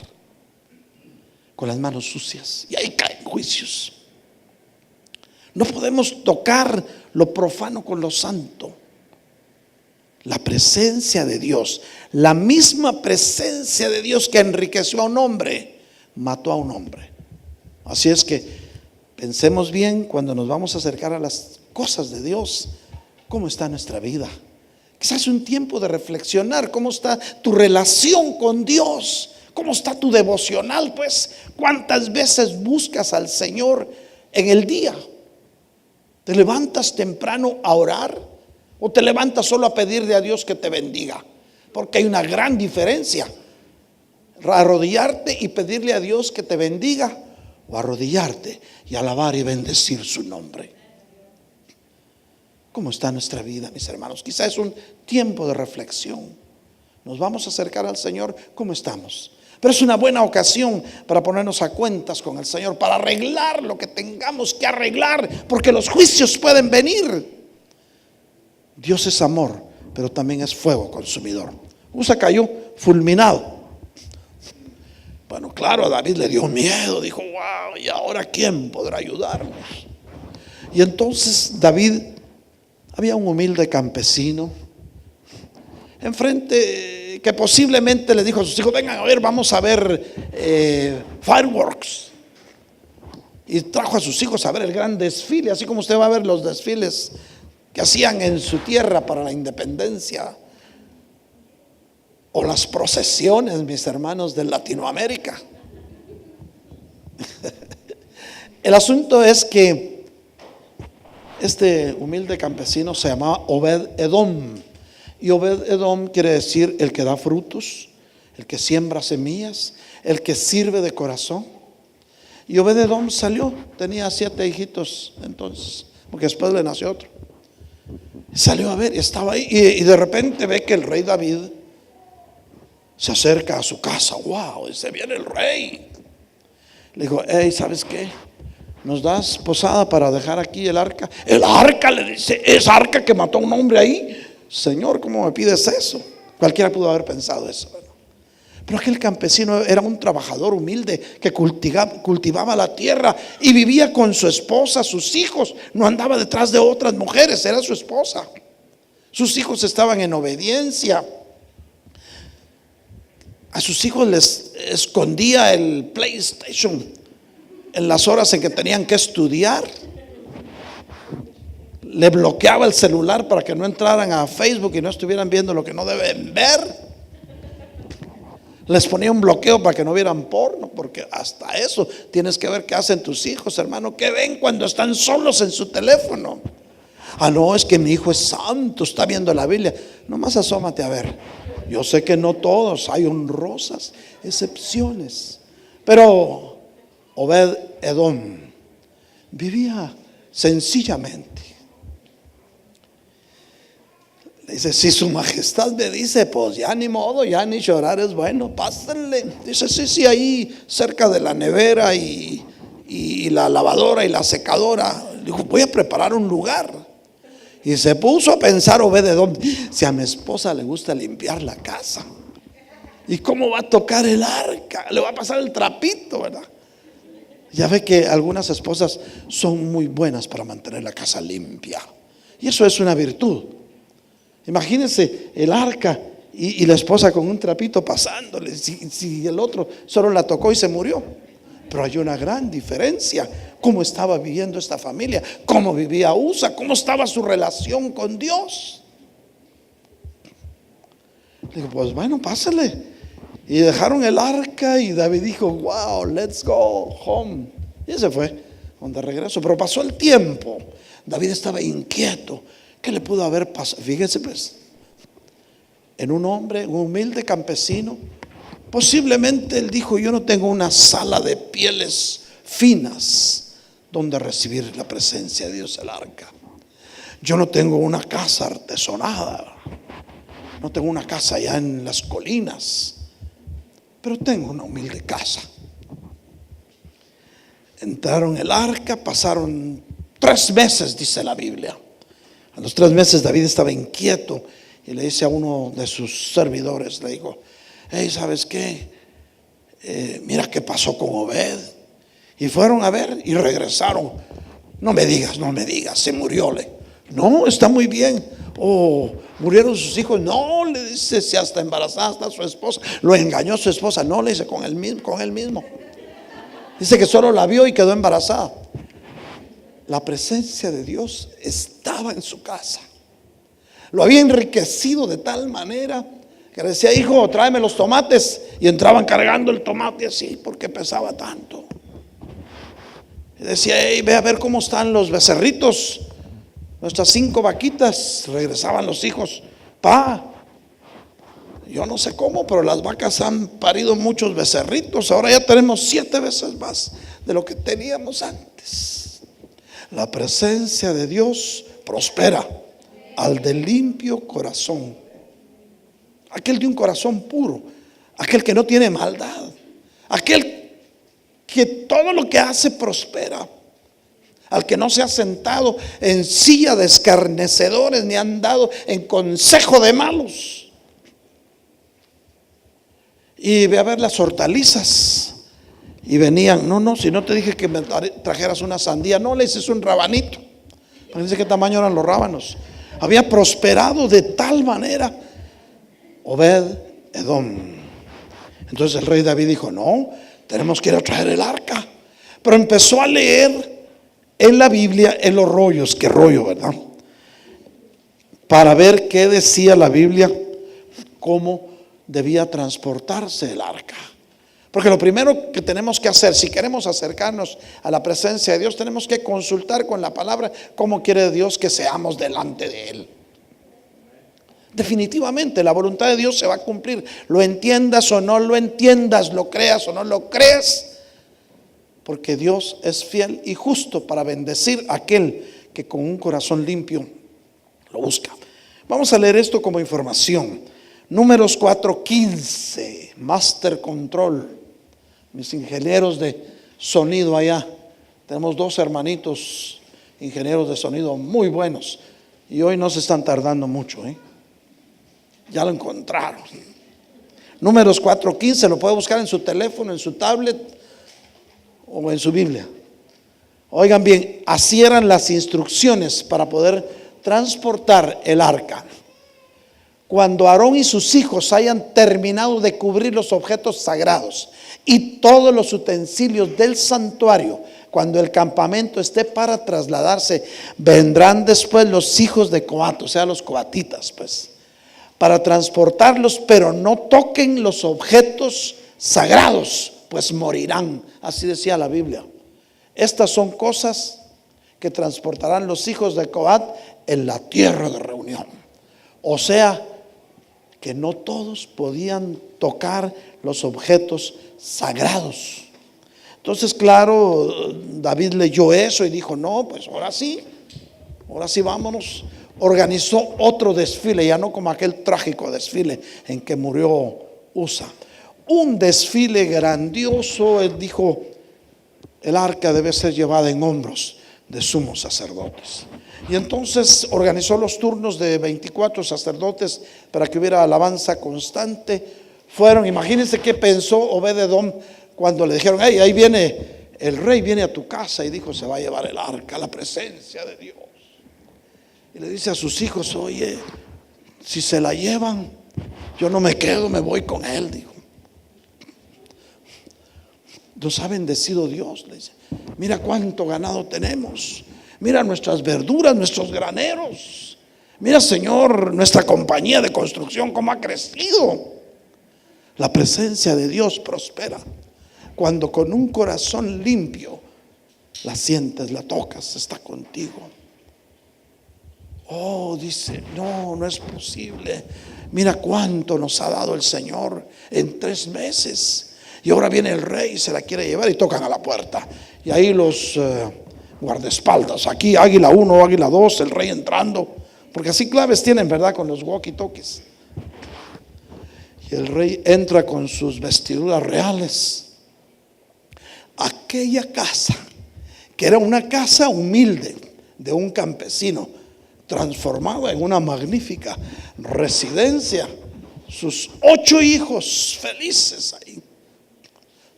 con las manos sucias y ahí caen juicios. No podemos tocar lo profano con lo santo. La presencia de Dios, la misma presencia de Dios que enriqueció a un hombre, mató a un hombre. Así es que pensemos bien cuando nos vamos a acercar a las cosas de Dios. ¿Cómo está nuestra vida? Quizás es un tiempo de reflexionar. ¿Cómo está tu relación con Dios? ¿Cómo está tu devocional? Pues, ¿cuántas veces buscas al Señor en el día? ¿Te levantas temprano a orar? ¿O te levantas solo a pedirle a Dios que te bendiga? Porque hay una gran diferencia. Arrodillarte y pedirle a Dios que te bendiga, o arrodillarte y alabar y bendecir su nombre. ¿Cómo está nuestra vida, mis hermanos? Quizás es un tiempo de reflexión. Nos vamos a acercar al Señor. ¿Cómo estamos? Pero es una buena ocasión para ponernos a cuentas con el Señor, para arreglar lo que tengamos que arreglar, porque los juicios pueden venir. Dios es amor, pero también es fuego consumidor. Usa cayó fulminado. Bueno, claro, a David le dio miedo. Dijo, wow, ¿y ahora quién podrá ayudarnos? Y entonces David, había un humilde campesino enfrente que posiblemente le dijo a sus hijos, vengan a ver, vamos a ver fireworks. Y trajo a sus hijos a ver el gran desfile, así como usted va a ver los desfiles que hacían en su tierra para la independencia, o las procesiones, mis hermanos, de Latinoamérica. El asunto es que este humilde campesino se llamaba Obed-Edom. Y Obed-Edom quiere decir el que da frutos, el que siembra semillas, el que sirve de corazón. Y Obed-Edom salió, tenía 7 hijitos entonces, porque después le nació otro. Salió a ver y estaba ahí, y de repente ve que el rey David se acerca a su casa. Wow, dice, viene el rey. Le dijo, hey, ¿sabes qué? ¿Nos das posada para dejar aquí el arca? El arca, le dice, ¿es arca que mató a un hombre ahí? Señor, ¿cómo me pides eso? Cualquiera pudo haber pensado eso. Pero aquel campesino era un trabajador humilde que cultivaba la tierra y vivía con su esposa, sus hijos. No andaba detrás de otras mujeres, era su esposa. Sus hijos estaban en obediencia. A sus hijos les escondía el PlayStation en las horas en que tenían que estudiar. le bloqueaba el celular para que no entraran a Facebook y no estuvieran viendo lo que no deben ver. Les ponía un bloqueo para que no vieran porno, porque hasta eso tienes que ver qué hacen tus hijos, hermano, qué ven cuando están solos en su teléfono. Ah, no, es que mi hijo es santo, está viendo la Biblia. Nomás asómate a ver. Yo sé que no todos, hay honrosas excepciones, pero Obed Edom vivía sencillamente. Dice, si su majestad me dice, pues ya ni modo, ya ni llorar es bueno, pásenle. Dice, sí, ahí cerca de la nevera y la lavadora y la secadora. Dijo, voy a preparar un lugar. Y se puso a pensar Obed-Edom, si a mi esposa le gusta limpiar la casa, ¿y cómo va a tocar el arca? Le va a pasar el trapito, ¿verdad? Ya ve que algunas esposas son muy buenas para mantener la casa limpia, y eso es una virtud. Imagínense el arca y la esposa con un trapito pasándole, si el otro solo la tocó y se murió. Pero hay una gran diferencia. Cómo estaba viviendo esta familia, cómo vivía Usa, cómo estaba su relación con Dios. Digo, pues bueno, pásale. Y dejaron el arca y David dijo, wow, let's go home. Y ese fue de regreso. Pero pasó el tiempo. David estaba inquieto. ¿Qué le pudo haber pasado? Fíjense pues, en un hombre, un humilde campesino, posiblemente él dijo, yo no tengo una sala de pieles finas donde recibir la presencia de Dios, el arca. Yo no tengo una casa artesonada, no tengo una casa allá en las colinas, pero tengo una humilde casa. Entraron en el arca, pasaron 3 meses, dice la Biblia. A los 3 meses David estaba inquieto y le dice a uno de sus servidores, le dijo, hey, ¿sabes qué? Mira qué pasó con Obed. Y fueron a ver y regresaron. No me digas, se murió. No, está muy bien. Oh, murieron sus hijos. No, le dice, si hasta embarazada está su esposa. Lo engañó su esposa. No, le dice, con él mismo. Dice que solo la vio y quedó embarazada. La presencia de Dios estaba en su casa. Lo había enriquecido de tal manera que le decía, hijo, tráeme los tomates. Y entraban cargando el tomate así porque pesaba tanto. Y decía, hey, ve a ver cómo están los becerritos, nuestras 5 vaquitas. Regresaban los hijos, yo no sé cómo, pero las vacas han parido muchos becerritos. Ahora ya tenemos 7 veces más de lo que teníamos antes. La presencia de Dios prospera al de limpio corazón, aquel de un corazón puro, aquel que no tiene maldad, aquel que todo lo que hace prospera, al que no se ha sentado en silla de escarnecedores ni ha andado en consejo de malos. Y ve a ver las hortalizas y venían, no, si no te dije que me trajeras una sandía, no, le dices un rabanito. Parece qué tamaño eran los rábanos. Había prosperado de tal manera Obed Edom. Entonces el rey David dijo, no, tenemos que ir a traer el arca. Pero empezó a leer en la Biblia, en los rollos, qué rollo, ¿verdad? Para ver qué decía la Biblia, cómo debía transportarse el arca. Porque lo primero que tenemos que hacer, si queremos acercarnos a la presencia de Dios, tenemos que consultar con la palabra cómo quiere Dios que seamos delante de Él. Definitivamente la voluntad de Dios se va a cumplir, lo entiendas o no lo entiendas, lo creas o no lo creas, porque Dios es fiel y justo para bendecir a aquel que con un corazón limpio lo busca. Vamos a leer esto como información. Números 4:15, Master Control. Mis ingenieros de sonido allá, tenemos 2 hermanitos ingenieros de sonido muy buenos y hoy no se están tardando mucho, ya lo encontraron. Números 4:15, lo puede buscar en su teléfono, en su tablet o en su Biblia. Oigan bien, así eran las instrucciones para poder transportar el arca. Cuando Aarón y sus hijos hayan terminado de cubrir los objetos sagrados y todos los utensilios del santuario, cuando el campamento esté para trasladarse, vendrán después los hijos de Coat, o sea, los coatitas, pues, para transportarlos, pero no toquen los objetos sagrados, pues morirán. Así decía la Biblia. Estas son cosas que transportarán los hijos de Coat en la tierra de reunión. O sea, que no todos podían tocar los objetos sagrados. Entonces, claro, David leyó eso y dijo, no, pues ahora sí vámonos. Organizó otro desfile, ya no como aquel trágico desfile en que murió Usa. Un desfile grandioso. Él dijo, el arca debe ser llevada en hombros de sumos sacerdotes. Y entonces organizó los turnos de 24 sacerdotes para que hubiera alabanza constante. Fueron, imagínense qué pensó Obed-edom cuando le dijeron, hey, ahí viene el rey, viene a tu casa, y dijo, se va a llevar el arca, la presencia de Dios. Y le dice a sus hijos, oye, si se la llevan, yo no me quedo, me voy con él, dijo. Nos ha bendecido Dios, le dice. Mira cuánto ganado tenemos. Mira nuestras verduras, nuestros graneros. Mira, Señor, nuestra compañía de construcción, cómo ha crecido. La presencia de Dios prospera cuando con un corazón limpio la sientes, la tocas, está contigo. Oh, dice, no es posible. Mira cuánto nos ha dado el Señor en 3 meses. Y ahora viene el rey y se la quiere llevar y tocan a la puerta. Y ahí los guardaespaldas, aquí águila 1, águila 2, el rey entrando. Porque así claves tienen, ¿verdad? Con los walkie-talkies. Y el rey entra con sus vestiduras reales. Aquella casa, que era una casa humilde de un campesino, transformada en una magnífica residencia. Sus 8 hijos felices ahí.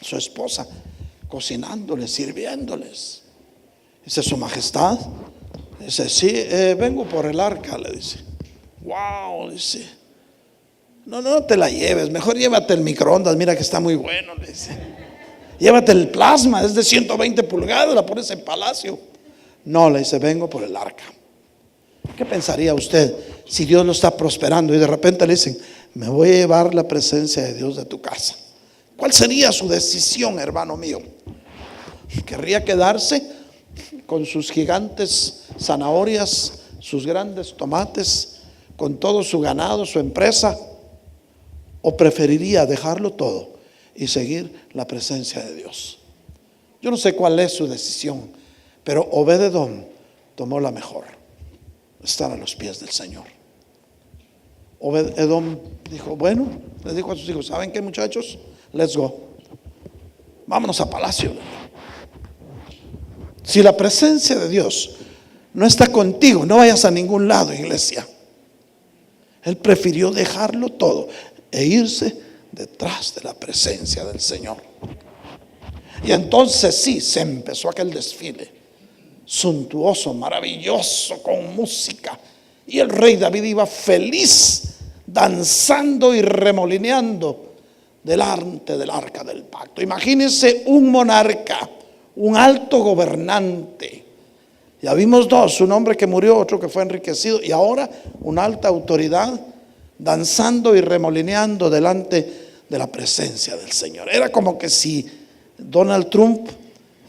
Su esposa cocinándoles, sirviéndoles. Dice, su majestad. Dice, sí, vengo por el arca, le dice. Wow, dice. No te la lleves, mejor llévate el microondas, mira que está muy bueno, le dice. Llévate el plasma, es de 120 pulgadas, la pones en palacio. No, le dice, vengo por el arca. ¿Qué pensaría usted si Dios lo está prosperando y de repente le dicen, me voy a llevar la presencia de Dios de tu casa? ¿Cuál sería su decisión, hermano mío? ¿Querría quedarse con sus gigantes zanahorias, sus grandes tomates, con todo su ganado, su empresa? ¿O preferiría dejarlo todo y seguir la presencia de Dios? Yo no sé cuál es su decisión, pero Obed-edom tomó la mejor: estar a los pies del Señor. Obed-edom dijo, bueno, les dijo a sus hijos, ¿saben qué, muchachos? Let's go. Vámonos a palacio. Si la presencia de Dios no está contigo, no vayas a ningún lado, iglesia. Él prefirió dejarlo todo e irse detrás de la presencia del Señor. Y entonces sí, se empezó aquel desfile suntuoso, maravilloso, con música. Y el rey David iba feliz, danzando y remolineando delante del arca del pacto. Imagínense un monarca, un alto gobernante. Ya vimos 2, un hombre que murió, otro que fue enriquecido, y ahora una alta autoridad danzando y remolineando delante de la presencia del Señor. Era como que si Donald Trump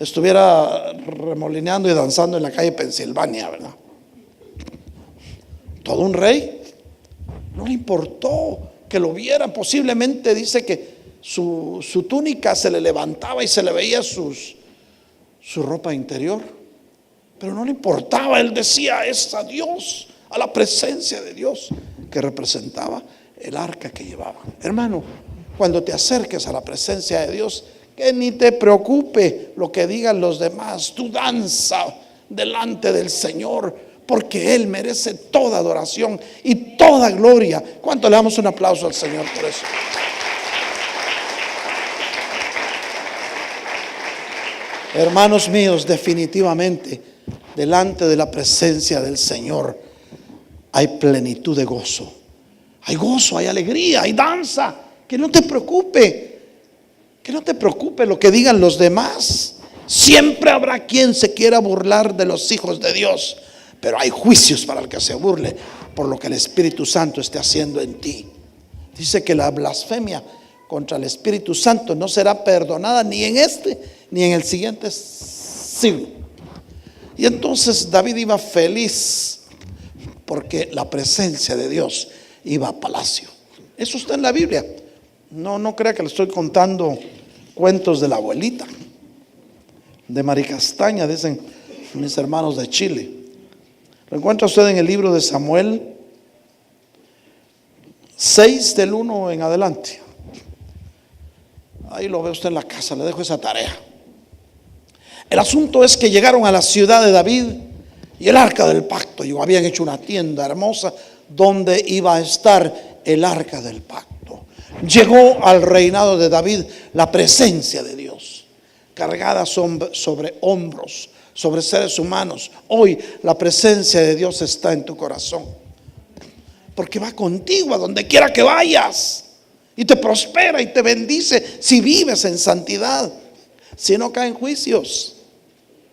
estuviera remolineando y danzando en la calle Pensilvania, ¿verdad? Todo un rey. No le importó que lo vieran. Posiblemente dice que su túnica se le levantaba y se le veía su ropa interior, pero no le importaba. Él decía, es a Dios, a la presencia de Dios que representaba el arca que llevaba. Hermano, cuando te acerques a la presencia de Dios, que ni te preocupe lo que digan los demás. Tú danza delante del Señor, porque Él merece toda adoración y toda gloria. ¿Cuánto le damos un aplauso al Señor por eso? Hermanos míos, definitivamente delante de la presencia del Señor hay plenitud de gozo. Hay gozo, hay alegría, hay danza. Que no te preocupe. Que no te preocupe lo que digan los demás. Siempre habrá quien se quiera burlar de los hijos de Dios, pero hay juicios para el que se burle por lo que el Espíritu Santo esté haciendo en ti. Dice que la blasfemia contra el Espíritu Santo no será perdonada ni en este ni en el siguiente siglo. Y entonces David iba feliz porque la presencia de Dios iba a palacio. Eso está en la Biblia. No crea que le estoy contando cuentos de la abuelita, de Maricastaña, dicen mis hermanos de Chile. Lo encuentra usted en el libro de Samuel 6 del 1 en adelante. Ahí lo ve usted en la casa, le dejo esa tarea. El asunto es que llegaron a la ciudad de David y el arca del pacto. Y habían hecho una tienda hermosa donde iba a estar el arca del pacto. Llegó al reinado de David la presencia de Dios, cargada sobre hombros, sobre seres humanos. Hoy la presencia de Dios está en tu corazón, porque va contigo a donde quiera que vayas, y te prospera y te bendice si vives en santidad, si no caen juicios.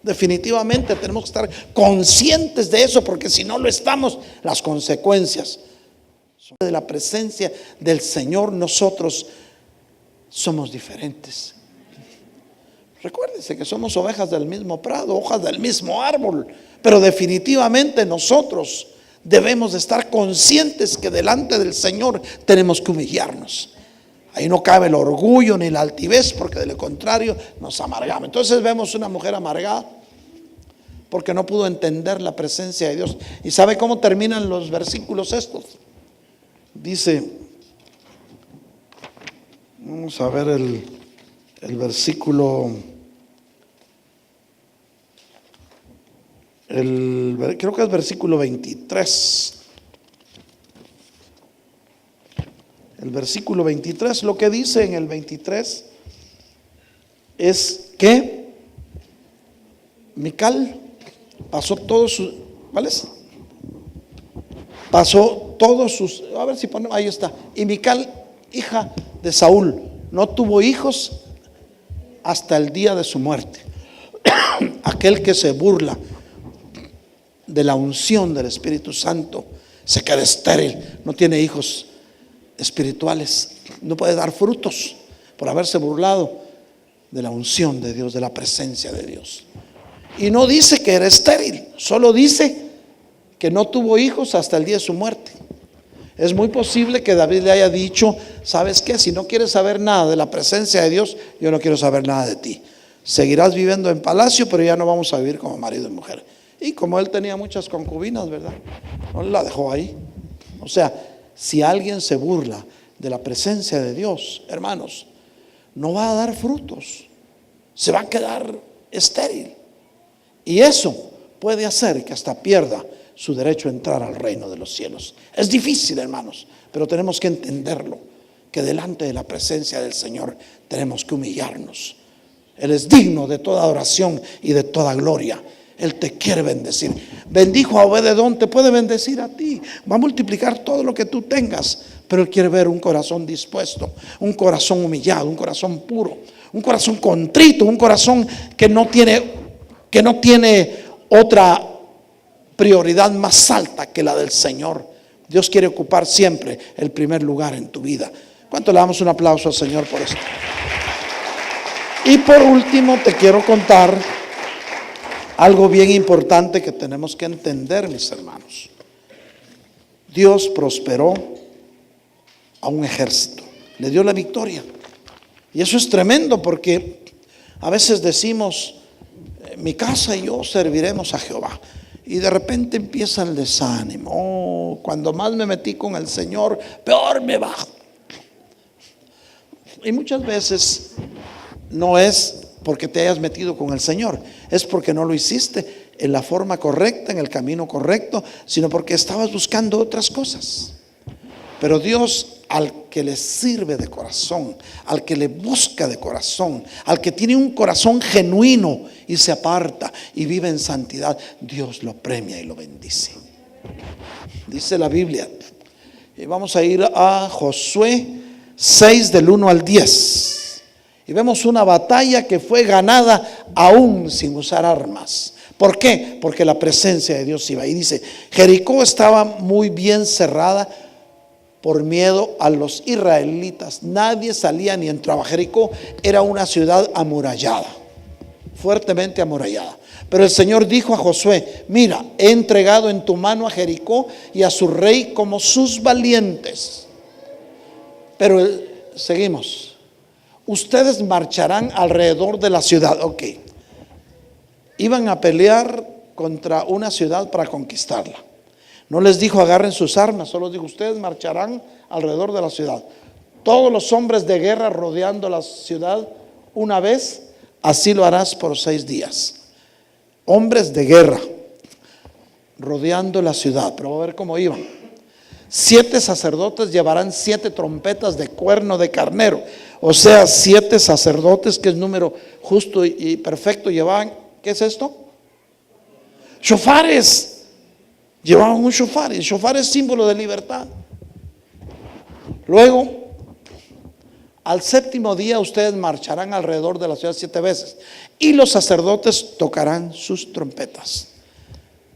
Definitivamente tenemos que estar conscientes de eso, porque si no lo estamos, las consecuencias de la presencia del Señor, nosotros somos diferentes. Recuérdense que somos ovejas del mismo prado, hojas del mismo árbol, pero definitivamente nosotros debemos de estar conscientes que delante del Señor tenemos que humillarnos. Ahí no cabe el orgullo ni la altivez, porque de lo contrario nos amargamos. Entonces vemos una mujer amargada porque no pudo entender la presencia de Dios. ¿Y sabe cómo terminan los versículos estos? Dice, vamos a ver el versículo, creo que es versículo 23. El versículo 23, lo que dice en el 23 es que Mical pasó todos sus, ¿cuáles? Pasó todos sus, a ver si ponemos, ahí está. Y Mical, hija de Saúl, no tuvo hijos hasta el día de su muerte. Aquel que se burla de la unción del Espíritu Santo se queda estéril, no tiene hijos espirituales, no puede dar frutos por haberse burlado de la unción de Dios, de la presencia de Dios. Y no dice que era estéril, solo dice que no tuvo hijos hasta el día de su muerte. Es muy posible que David le haya dicho: ¿sabes qué? Si no quieres saber nada de la presencia de Dios, yo no quiero saber nada de ti. Seguirás viviendo en palacio, pero ya no vamos a vivir como marido y mujer. Y como él tenía muchas concubinas, ¿verdad? No la dejó ahí. O sea, si alguien se burla de la presencia de Dios, hermanos, no va a dar frutos, se va a quedar estéril. Y eso puede hacer que hasta pierda su derecho a entrar al reino de los cielos. Es difícil, hermanos, pero tenemos que entenderlo, que delante de la presencia del Señor tenemos que humillarnos. Él es digno de toda adoración y de toda gloria. Él te quiere bendecir. Bendijo a Obed-edom, te puede bendecir a ti, va a multiplicar todo lo que tú tengas, pero Él quiere ver un corazón dispuesto, un corazón humillado, un corazón puro, un corazón contrito, un corazón que no tiene otra prioridad más alta que la del Señor. Dios quiere ocupar siempre el primer lugar en tu vida. ¿Cuánto le damos un aplauso al Señor por esto? Y por último te quiero contar algo bien importante que tenemos que entender, mis hermanos. Dios prosperó a un ejército, le dio la victoria. Y eso es tremendo, porque a veces decimos: mi casa y yo serviremos a Jehová. Y de repente empieza el desánimo. Oh, cuando más me metí con el Señor, peor me va. Y muchas veces no es porque te hayas metido con el Señor, es porque no lo hiciste en la forma correcta, en el camino correcto, sino porque estabas buscando otras cosas. Pero Dios, al que le sirve de corazón, al que le busca de corazón, al que tiene un corazón genuino y se aparta y vive en santidad, Dios lo premia y lo bendice. Dice la Biblia, y vamos a ir a Josué 6 del 1 al 10. Y vemos una batalla que fue ganada aún sin usar armas. ¿Por qué? Porque la presencia de Dios iba. Y dice, Jericó estaba muy bien cerrada por miedo a los israelitas. Nadie salía ni entraba. Jericó era una ciudad amurallada, fuertemente amurallada. Pero el Señor dijo a Josué: mira, he entregado en tu mano a Jericó y a su rey como sus valientes. Pero seguimos. Ustedes marcharán alrededor de la ciudad. Ok. Iban a pelear contra una ciudad para conquistarla. No les dijo agarren sus armas, solo dijo ustedes marcharán alrededor de la ciudad. Todos los hombres de guerra rodeando la ciudad una vez, así lo harás por 6 días. Hombres de guerra rodeando la ciudad, pero va a ver cómo iban. 7 sacerdotes llevarán 7 trompetas de cuerno de carnero. O sea, 7 sacerdotes, que es número justo y perfecto, llevaban, ¿qué es esto? Shofares. Llevaban un shofar, y el shofar es símbolo de libertad. Luego, al 7º día ustedes marcharán alrededor de la ciudad 7 veces y los sacerdotes tocarán sus trompetas.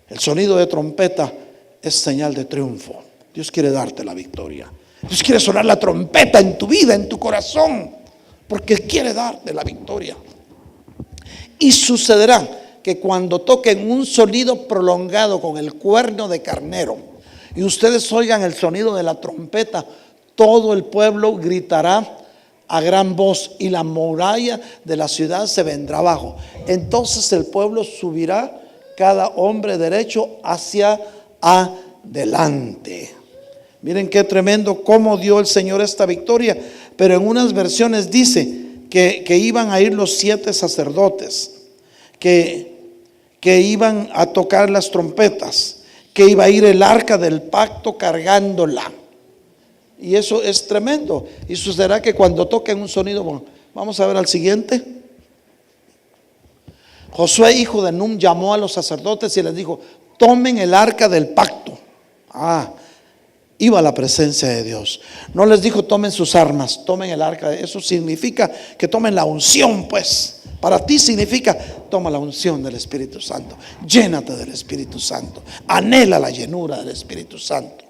El sonido de trompeta es señal de triunfo. Dios quiere darte la victoria. Dios quiere sonar la trompeta en tu vida, en tu corazón, porque Él quiere darte la victoria. Y sucederá que cuando toquen un sonido prolongado con el cuerno de carnero y ustedes oigan el sonido de la trompeta, todo el pueblo gritará a gran voz y la muralla de la ciudad se vendrá abajo. Entonces el pueblo subirá, cada hombre derecho hacia adelante. Miren qué tremendo cómo dio el Señor esta victoria. Pero en unas versiones dice que iban a ir los 7 sacerdotes, que iban a tocar las trompetas, que iba a ir el arca del pacto cargándola. Y eso es tremendo. Y sucederá que cuando toquen un sonido, bueno, vamos a ver al siguiente. Josué, hijo de Nun, llamó a los sacerdotes y les dijo: tomen el arca del pacto. Iba a la presencia de Dios. No les dijo tomen sus armas, tomen el arca. Eso significa que tomen la unción, pues. Para ti significa toma la unción del Espíritu Santo. Llénate del Espíritu Santo. Anhela la llenura del Espíritu Santo.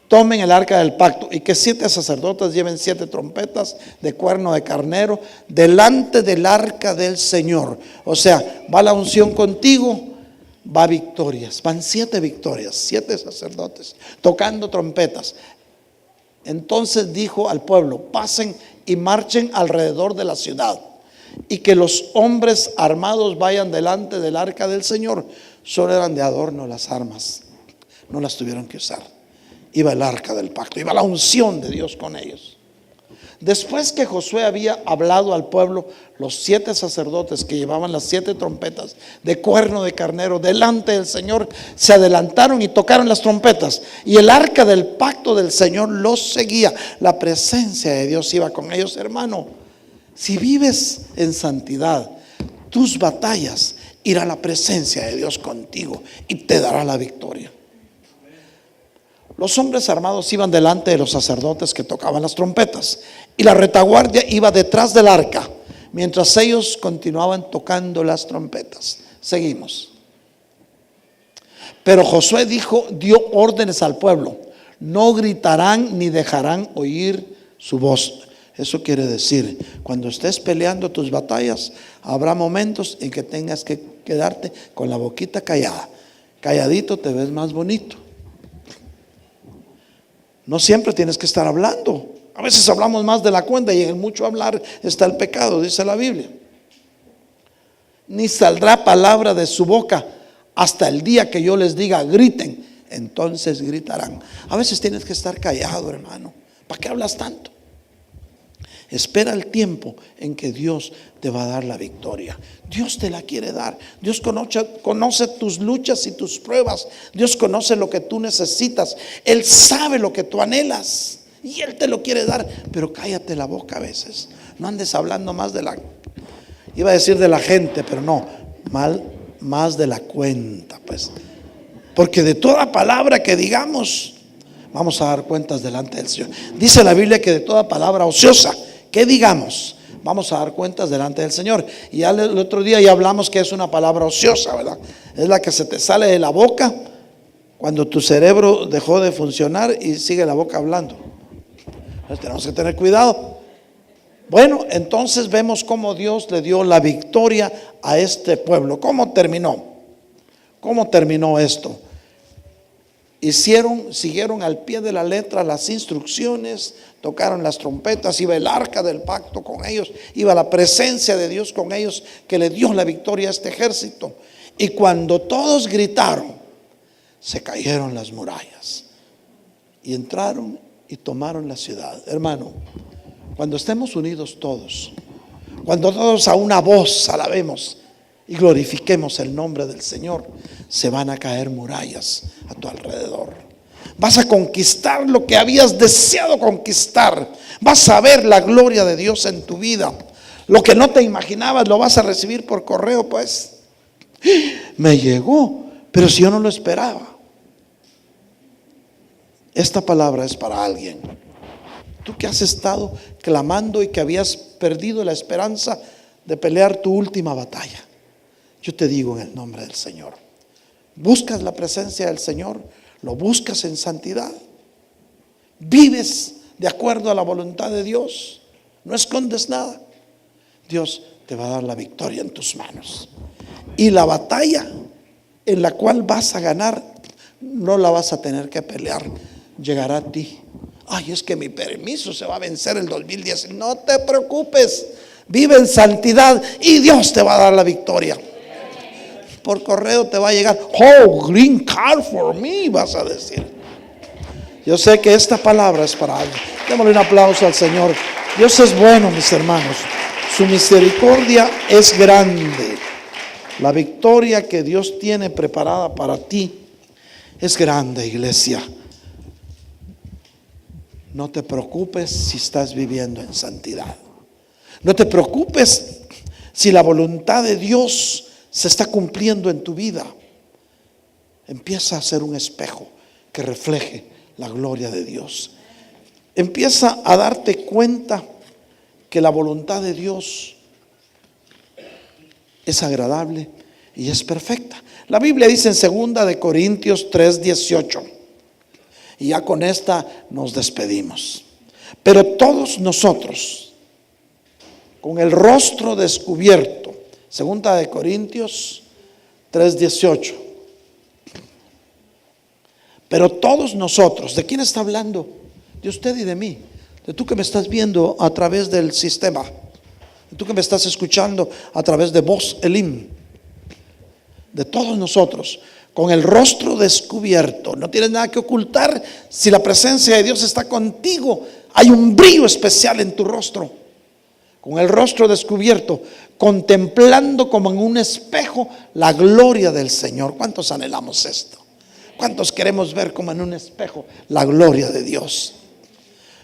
Tomen el arca del pacto y que 7 sacerdotes lleven 7 trompetas de cuerno de carnero delante del arca del Señor. O sea, va la unción contigo, va victorias. Van 7 victorias, 7 sacerdotes tocando trompetas. Entonces dijo al pueblo: pasen y marchen alrededor de la ciudad, y que los hombres armados vayan delante del arca del Señor. Solo eran de adorno las armas, no las tuvieron que usar. Iba el arca del pacto, iba la unción de Dios con ellos. Después que Josué había hablado al pueblo, los 7 sacerdotes que llevaban las 7 trompetas de cuerno de carnero delante del Señor se adelantaron y tocaron las trompetas, y el arca del pacto del Señor los seguía. La presencia de Dios iba con ellos, hermano. Si vives en santidad, tus batallas, irá la presencia de Dios contigo y te dará la victoria. Los hombres armados iban delante de los sacerdotes que tocaban las trompetas, y la retaguardia iba detrás del arca, mientras ellos continuaban tocando las trompetas. Seguimos. Pero Josué dio órdenes al pueblo: no gritarán ni dejarán oír su voz. Eso quiere decir, cuando estés peleando tus batallas, habrá momentos en que tengas que quedarte con la boquita callada. Calladito te ves más bonito. No siempre tienes que estar hablando. A veces hablamos más de la cuenta, y en el mucho hablar está el pecado, dice la Biblia. Ni saldrá palabra de su boca hasta el día que yo les diga griten, entonces gritarán. A veces tienes que estar callado, hermano. ¿Para qué hablas tanto? Espera el tiempo en que Dios te va a dar la victoria. Dios te la quiere dar. Dios conoce tus luchas y tus pruebas. Dios conoce lo que tú necesitas. Él sabe lo que tú anhelas y Él te lo quiere dar. Pero cállate la boca a veces. No andes hablando más iba a decir de la gente, pero no, más de la cuenta, pues. Porque de toda palabra que digamos, vamos a dar cuentas delante del Señor. Dice la Biblia que de toda palabra ociosa que digamos, vamos a dar cuentas delante del Señor. Y ya el otro día ya hablamos que es una palabra ociosa, ¿verdad? Es la que se te sale de la boca cuando tu cerebro dejó de funcionar y sigue la boca hablando. Entonces tenemos que tener cuidado. Bueno, entonces vemos cómo Dios le dio la victoria a este pueblo. ¿Cómo terminó? ¿Cómo terminó esto? Siguieron al pie de la letra las instrucciones, tocaron las trompetas, iba el arca del pacto con ellos, iba la presencia de Dios con ellos, que le dio la victoria a este ejército. Y cuando todos gritaron, se cayeron las murallas y entraron y tomaron la ciudad. Hermano, cuando estemos unidos todos, cuando todos a una voz alabemos y glorifiquemos el nombre del Señor, se van a caer murallas a tu alrededor. Vas a conquistar lo que habías deseado conquistar. Vas a ver la gloria de Dios en tu vida. Lo que no te imaginabas lo vas a recibir por correo, pues. Me llegó, pero si yo no lo esperaba. Esta palabra es para alguien. Tú que has estado clamando y que habías perdido la esperanza de pelear tu última batalla, yo te digo en el nombre del Señor, buscas la presencia del Señor, lo buscas en santidad, vives de acuerdo a la voluntad de Dios, no escondes nada, Dios te va a dar la victoria en tus manos. Y la batalla en la cual vas a ganar, no la vas a tener que pelear, llegará a ti. Ay, es que mi permiso se va a vencer el 2010. No te preocupes, vive en santidad y Dios te va a dar la victoria. Por correo te va a llegar, oh, green card for me, vas a decir. Yo sé que esta palabra es para alguien. Démosle un aplauso al Señor. Dios es bueno, mis hermanos. Su misericordia es grande. La victoria que Dios tiene preparada para ti es grande, iglesia. No te preocupes si estás viviendo en santidad. No te preocupes si la voluntad de Dios se está cumpliendo en tu vida. Empieza a ser un espejo que refleje la gloria de Dios. Empieza a darte cuenta que la voluntad de Dios es agradable y es perfecta. La Biblia dice en 2 de Corintios 3:18, y ya con esta nos despedimos. Pero todos nosotros, con el rostro descubierto, 2 de Corintios 3:18. Pero todos nosotros, ¿de quién está hablando? De usted y de mí. De tú que me estás viendo a través del sistema, de tú que me estás escuchando a través de Voz Elim. De todos nosotros, con el rostro descubierto. No tienes nada que ocultar. Si la presencia de Dios está contigo, hay un brillo especial en tu rostro. Con el rostro descubierto, contemplando como en un espejo la gloria del Señor. ¿Cuántos anhelamos esto? ¿Cuántos queremos ver como en un espejo la gloria de Dios?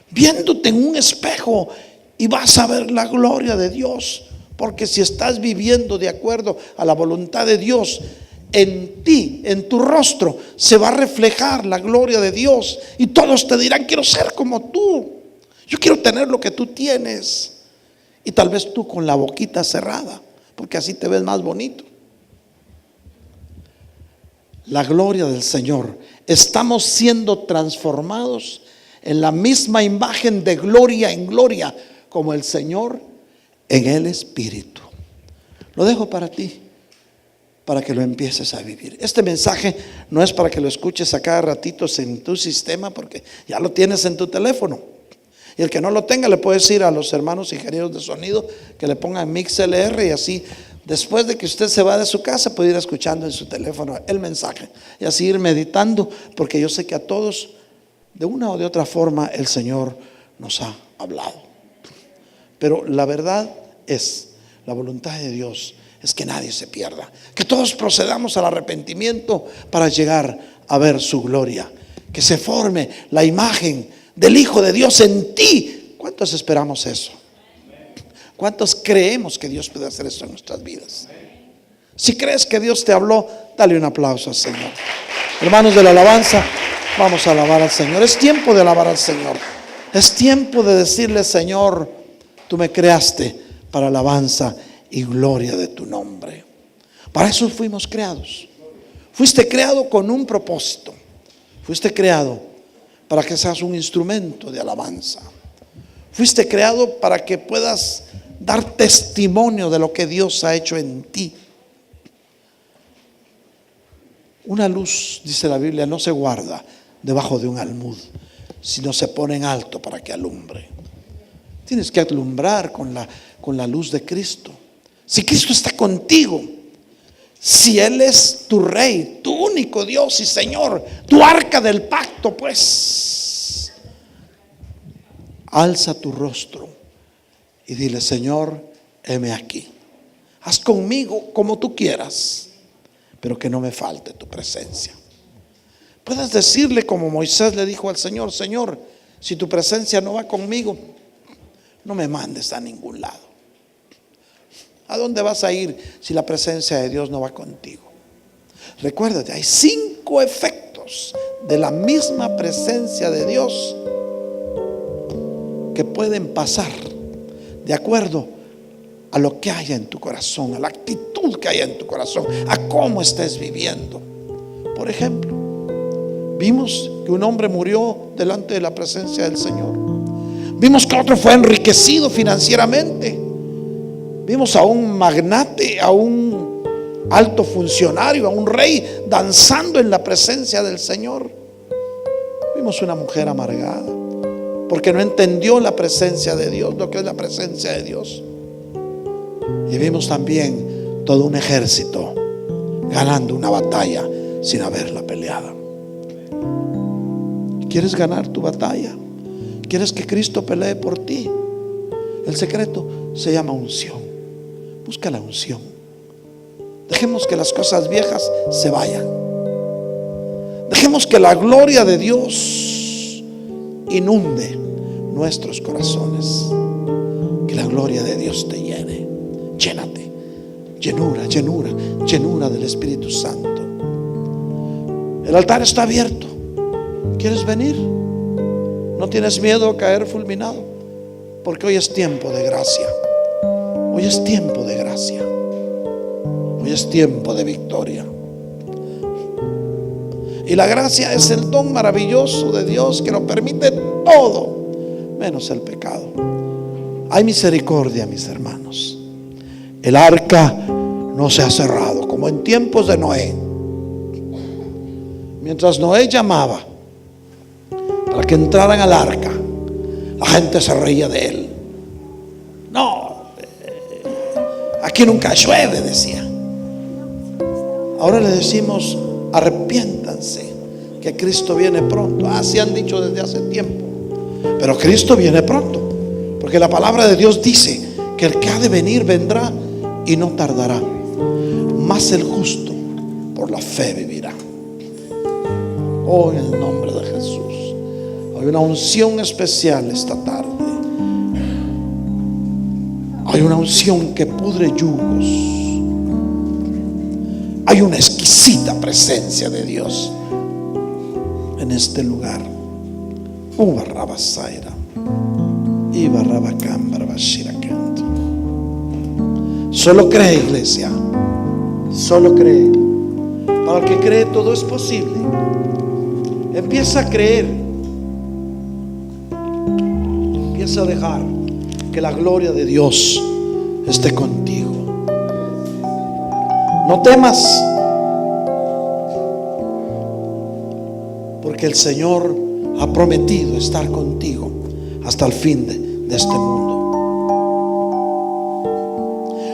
Viéndote en un espejo y vas a ver la gloria de Dios. Porque si estás viviendo de acuerdo a la voluntad de Dios, en ti, en tu rostro, se va a reflejar la gloria de Dios. Y todos te dirán, quiero ser como tú. Yo quiero tener lo que tú tienes. Y tal vez tú con la boquita cerrada, porque así te ves más bonito. La gloria del Señor. Estamos siendo transformados en la misma imagen de gloria en gloria, como el Señor en el Espíritu. Lo dejo para ti, para que lo empieces a vivir. Este mensaje no es para que lo escuches a cada ratito en tu sistema, porque ya lo tienes en tu teléfono. Y el que no lo tenga, le puedes ir a los hermanos ingenieros de sonido que le pongan MixLR, y así después de que usted se va de su casa puede ir escuchando en su teléfono el mensaje y así ir meditando, porque yo sé que a todos de una o de otra forma el Señor nos ha hablado. Pero la verdad es, la voluntad de Dios es que nadie se pierda, que todos procedamos al arrepentimiento para llegar a ver su gloria, que se forme la imagen del Hijo de Dios en ti. ¿Cuántos esperamos eso? ¿Cuántos creemos que Dios puede hacer eso en nuestras vidas? Si crees que Dios te habló, dale un aplauso al Señor. Hermanos de la alabanza, vamos a alabar al Señor. Es tiempo de alabar al Señor. Es tiempo de decirle, Señor, tú me creaste para alabanza y gloria de tu nombre. Para eso fuimos creados. Fuiste creado con un propósito. Fuiste creado para que seas un instrumento de alabanza. Fuiste creado para que puedas dar testimonio de lo que Dios ha hecho en ti. Una luz, dice la Biblia, no se guarda debajo de un almud, sino se pone en alto para que alumbre. Tienes que alumbrar con la luz de Cristo. Si Cristo está contigo, si Él es tu Rey, tu único Dios y Señor, tu arca del pacto, pues alza tu rostro y dile: Señor, heme aquí. Haz conmigo como tú quieras, pero que no me falte tu presencia. Puedes decirle como Moisés le dijo al Señor: Señor, si tu presencia no va conmigo, no me mandes a ningún lado. ¿A dónde vas a ir si la presencia de Dios no va contigo? Recuérdate, hay 5 efectos de la misma presencia de Dios que pueden pasar de acuerdo a lo que haya en tu corazón, a la actitud que haya en tu corazón, a cómo estés viviendo. Por ejemplo, vimos que un hombre murió delante de la presencia del Señor. Vimos que otro fue enriquecido financieramente. Vimos a un magnate, a un alto funcionario, a un rey danzando en la presencia del Señor. Vimos una mujer amargada porque no entendió la presencia de Dios, lo que es la presencia de Dios. Y vimos también todo un ejército ganando una batalla sin haberla peleado. ¿Quieres ganar tu batalla? ¿Quieres que Cristo pelee por ti? El secreto se llama unción. Busca la unción. Dejemos que las cosas viejas se vayan. Dejemos que la gloria de Dios inunde nuestros corazones. Que la gloria de Dios te llene. Llénate. Llenura, llenura, llenura del Espíritu Santo. El altar está abierto. ¿Quieres venir? ¿No tienes miedo a caer fulminado? Porque hoy es tiempo de gracia. Hoy es tiempo de gracia. Hoy es tiempo de victoria. Y la gracia es el don maravilloso de Dios que nos permite todo menos el pecado. Hay misericordia, mis hermanos. El arca no se ha cerrado como en tiempos de Noé. Mientras Noé llamaba para que entraran al arca, la gente se reía de él. No, aquí nunca llueve, decía. Ahora le decimos: arrepiéntanse, que Cristo viene pronto. Así han dicho desde hace tiempo, pero Cristo viene pronto, porque la palabra de Dios dice que el que ha de venir vendrá y no tardará. Mas el justo por la fe vivirá. Oh, en el nombre de Jesús. Hay una unción especial esta tarde. Hay una unción que pudre yugos. Hay una exquisita presencia de Dios en este lugar. Solo cree, iglesia. Solo cree. Para el que cree, todo es posible. Empieza a creer. Empieza a dejar que la gloria de Dios esté contigo. No temas, porque el Señor ha prometido estar contigo hasta el fin de este mundo.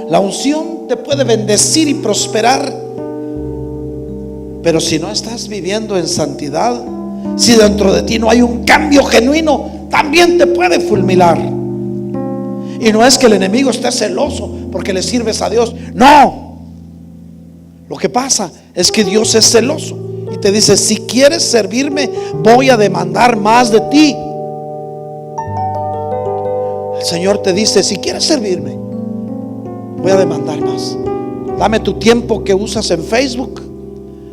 La unción te puede bendecir y prosperar, pero si no estás viviendo en santidad, si dentro de ti no hay un cambio genuino, también te puede fulminar. Y no es que el enemigo esté celoso porque le sirves a Dios. No. Lo que pasa es que Dios es celoso y te dice: si quieres servirme, voy a demandar más de ti. El Señor te dice: si quieres servirme, voy a demandar más. Dame tu tiempo que usas en Facebook.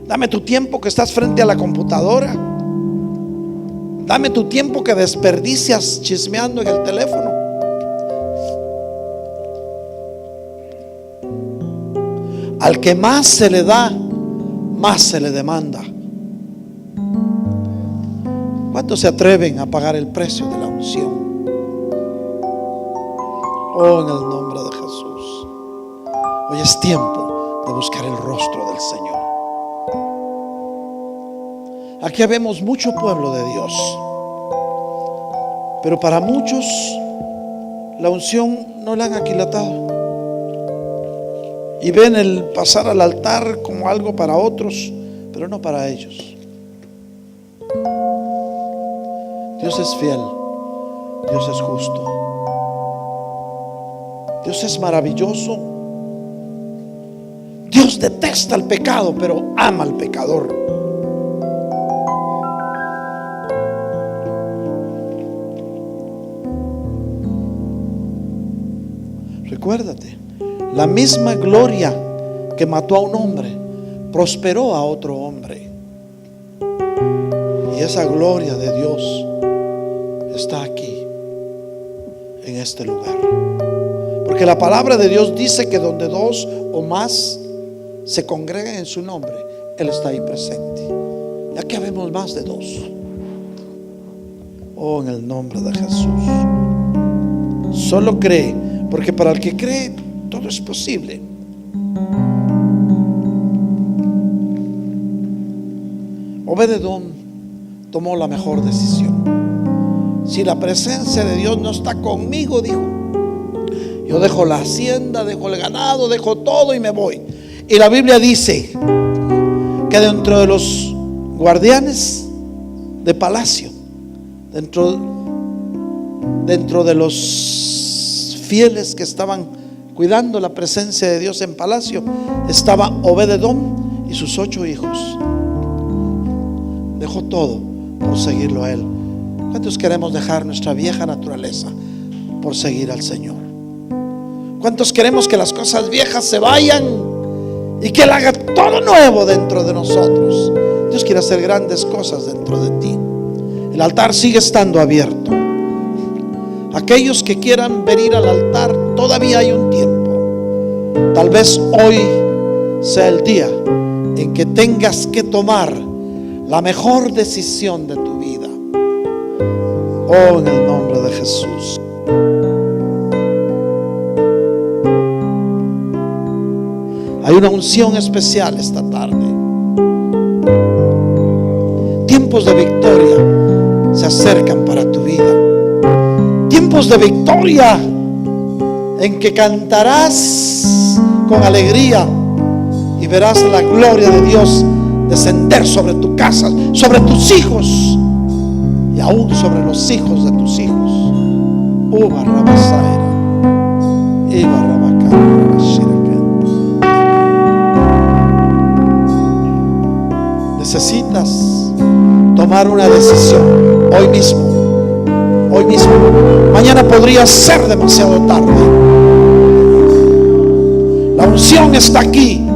Dame tu tiempo que estás frente a la computadora. Dame tu tiempo que desperdicias chismeando en el teléfono. Al que más se le da, más se le demanda. ¿Cuántos se atreven a pagar el precio de la unción? Oh, en el nombre de Jesús. Hoy es tiempo de buscar el rostro del Señor. Aquí vemos mucho pueblo de Dios, pero para muchos la unción no la han aquilatado y ven el pasar al altar como algo para otros, pero no para ellos. Dios es fiel, Dios es justo, Dios es maravilloso. Dios detesta el pecado, pero ama al pecador. Recuérdate, la misma gloria que mató a un hombre prosperó a otro hombre. Y esa gloria de Dios está aquí, en este lugar. Porque la palabra de Dios dice que donde dos o más se congregan en su nombre, Él está ahí presente. Y aquí vemos más de dos. Oh, en el nombre de Jesús. Solo cree, porque para el que cree todo es posible. Obed-edom tomó la mejor decisión. Si la presencia de Dios no está conmigo, dijo, yo dejo la hacienda, dejo el ganado, dejo todo y me voy. Y la Biblia dice que dentro de los guardianes de palacio, dentro de los fieles que estaban cuidando la presencia de Dios en palacio, estaba Obed-edom y sus 8 hijos. Dejó todo por seguirlo a Él. ¿Cuántos queremos dejar nuestra vieja naturaleza por seguir al Señor? ¿Cuántos queremos que las cosas viejas se vayan y que Él haga todo nuevo dentro de nosotros? Dios quiere hacer grandes cosas dentro de ti. El altar sigue estando abierto. Aquellos que quieran venir al altar, todavía hay un tiempo. Tal vez hoy sea el día en que tengas que tomar la mejor decisión de tu vida. Oh, en el nombre de Jesús. Hay una unción especial esta tarde. Tiempos de victoria se acercan para tu vida. Tiempos de victoria en que cantarás con alegría y verás la gloria de Dios descender sobre tu casa, sobre tus hijos y aún sobre los hijos de tus hijos. Uba rabasaira, iba rabacana, necesitas tomar una decisión hoy mismo. Hoy mismo. Mañana podría ser demasiado tarde. La unción está aquí.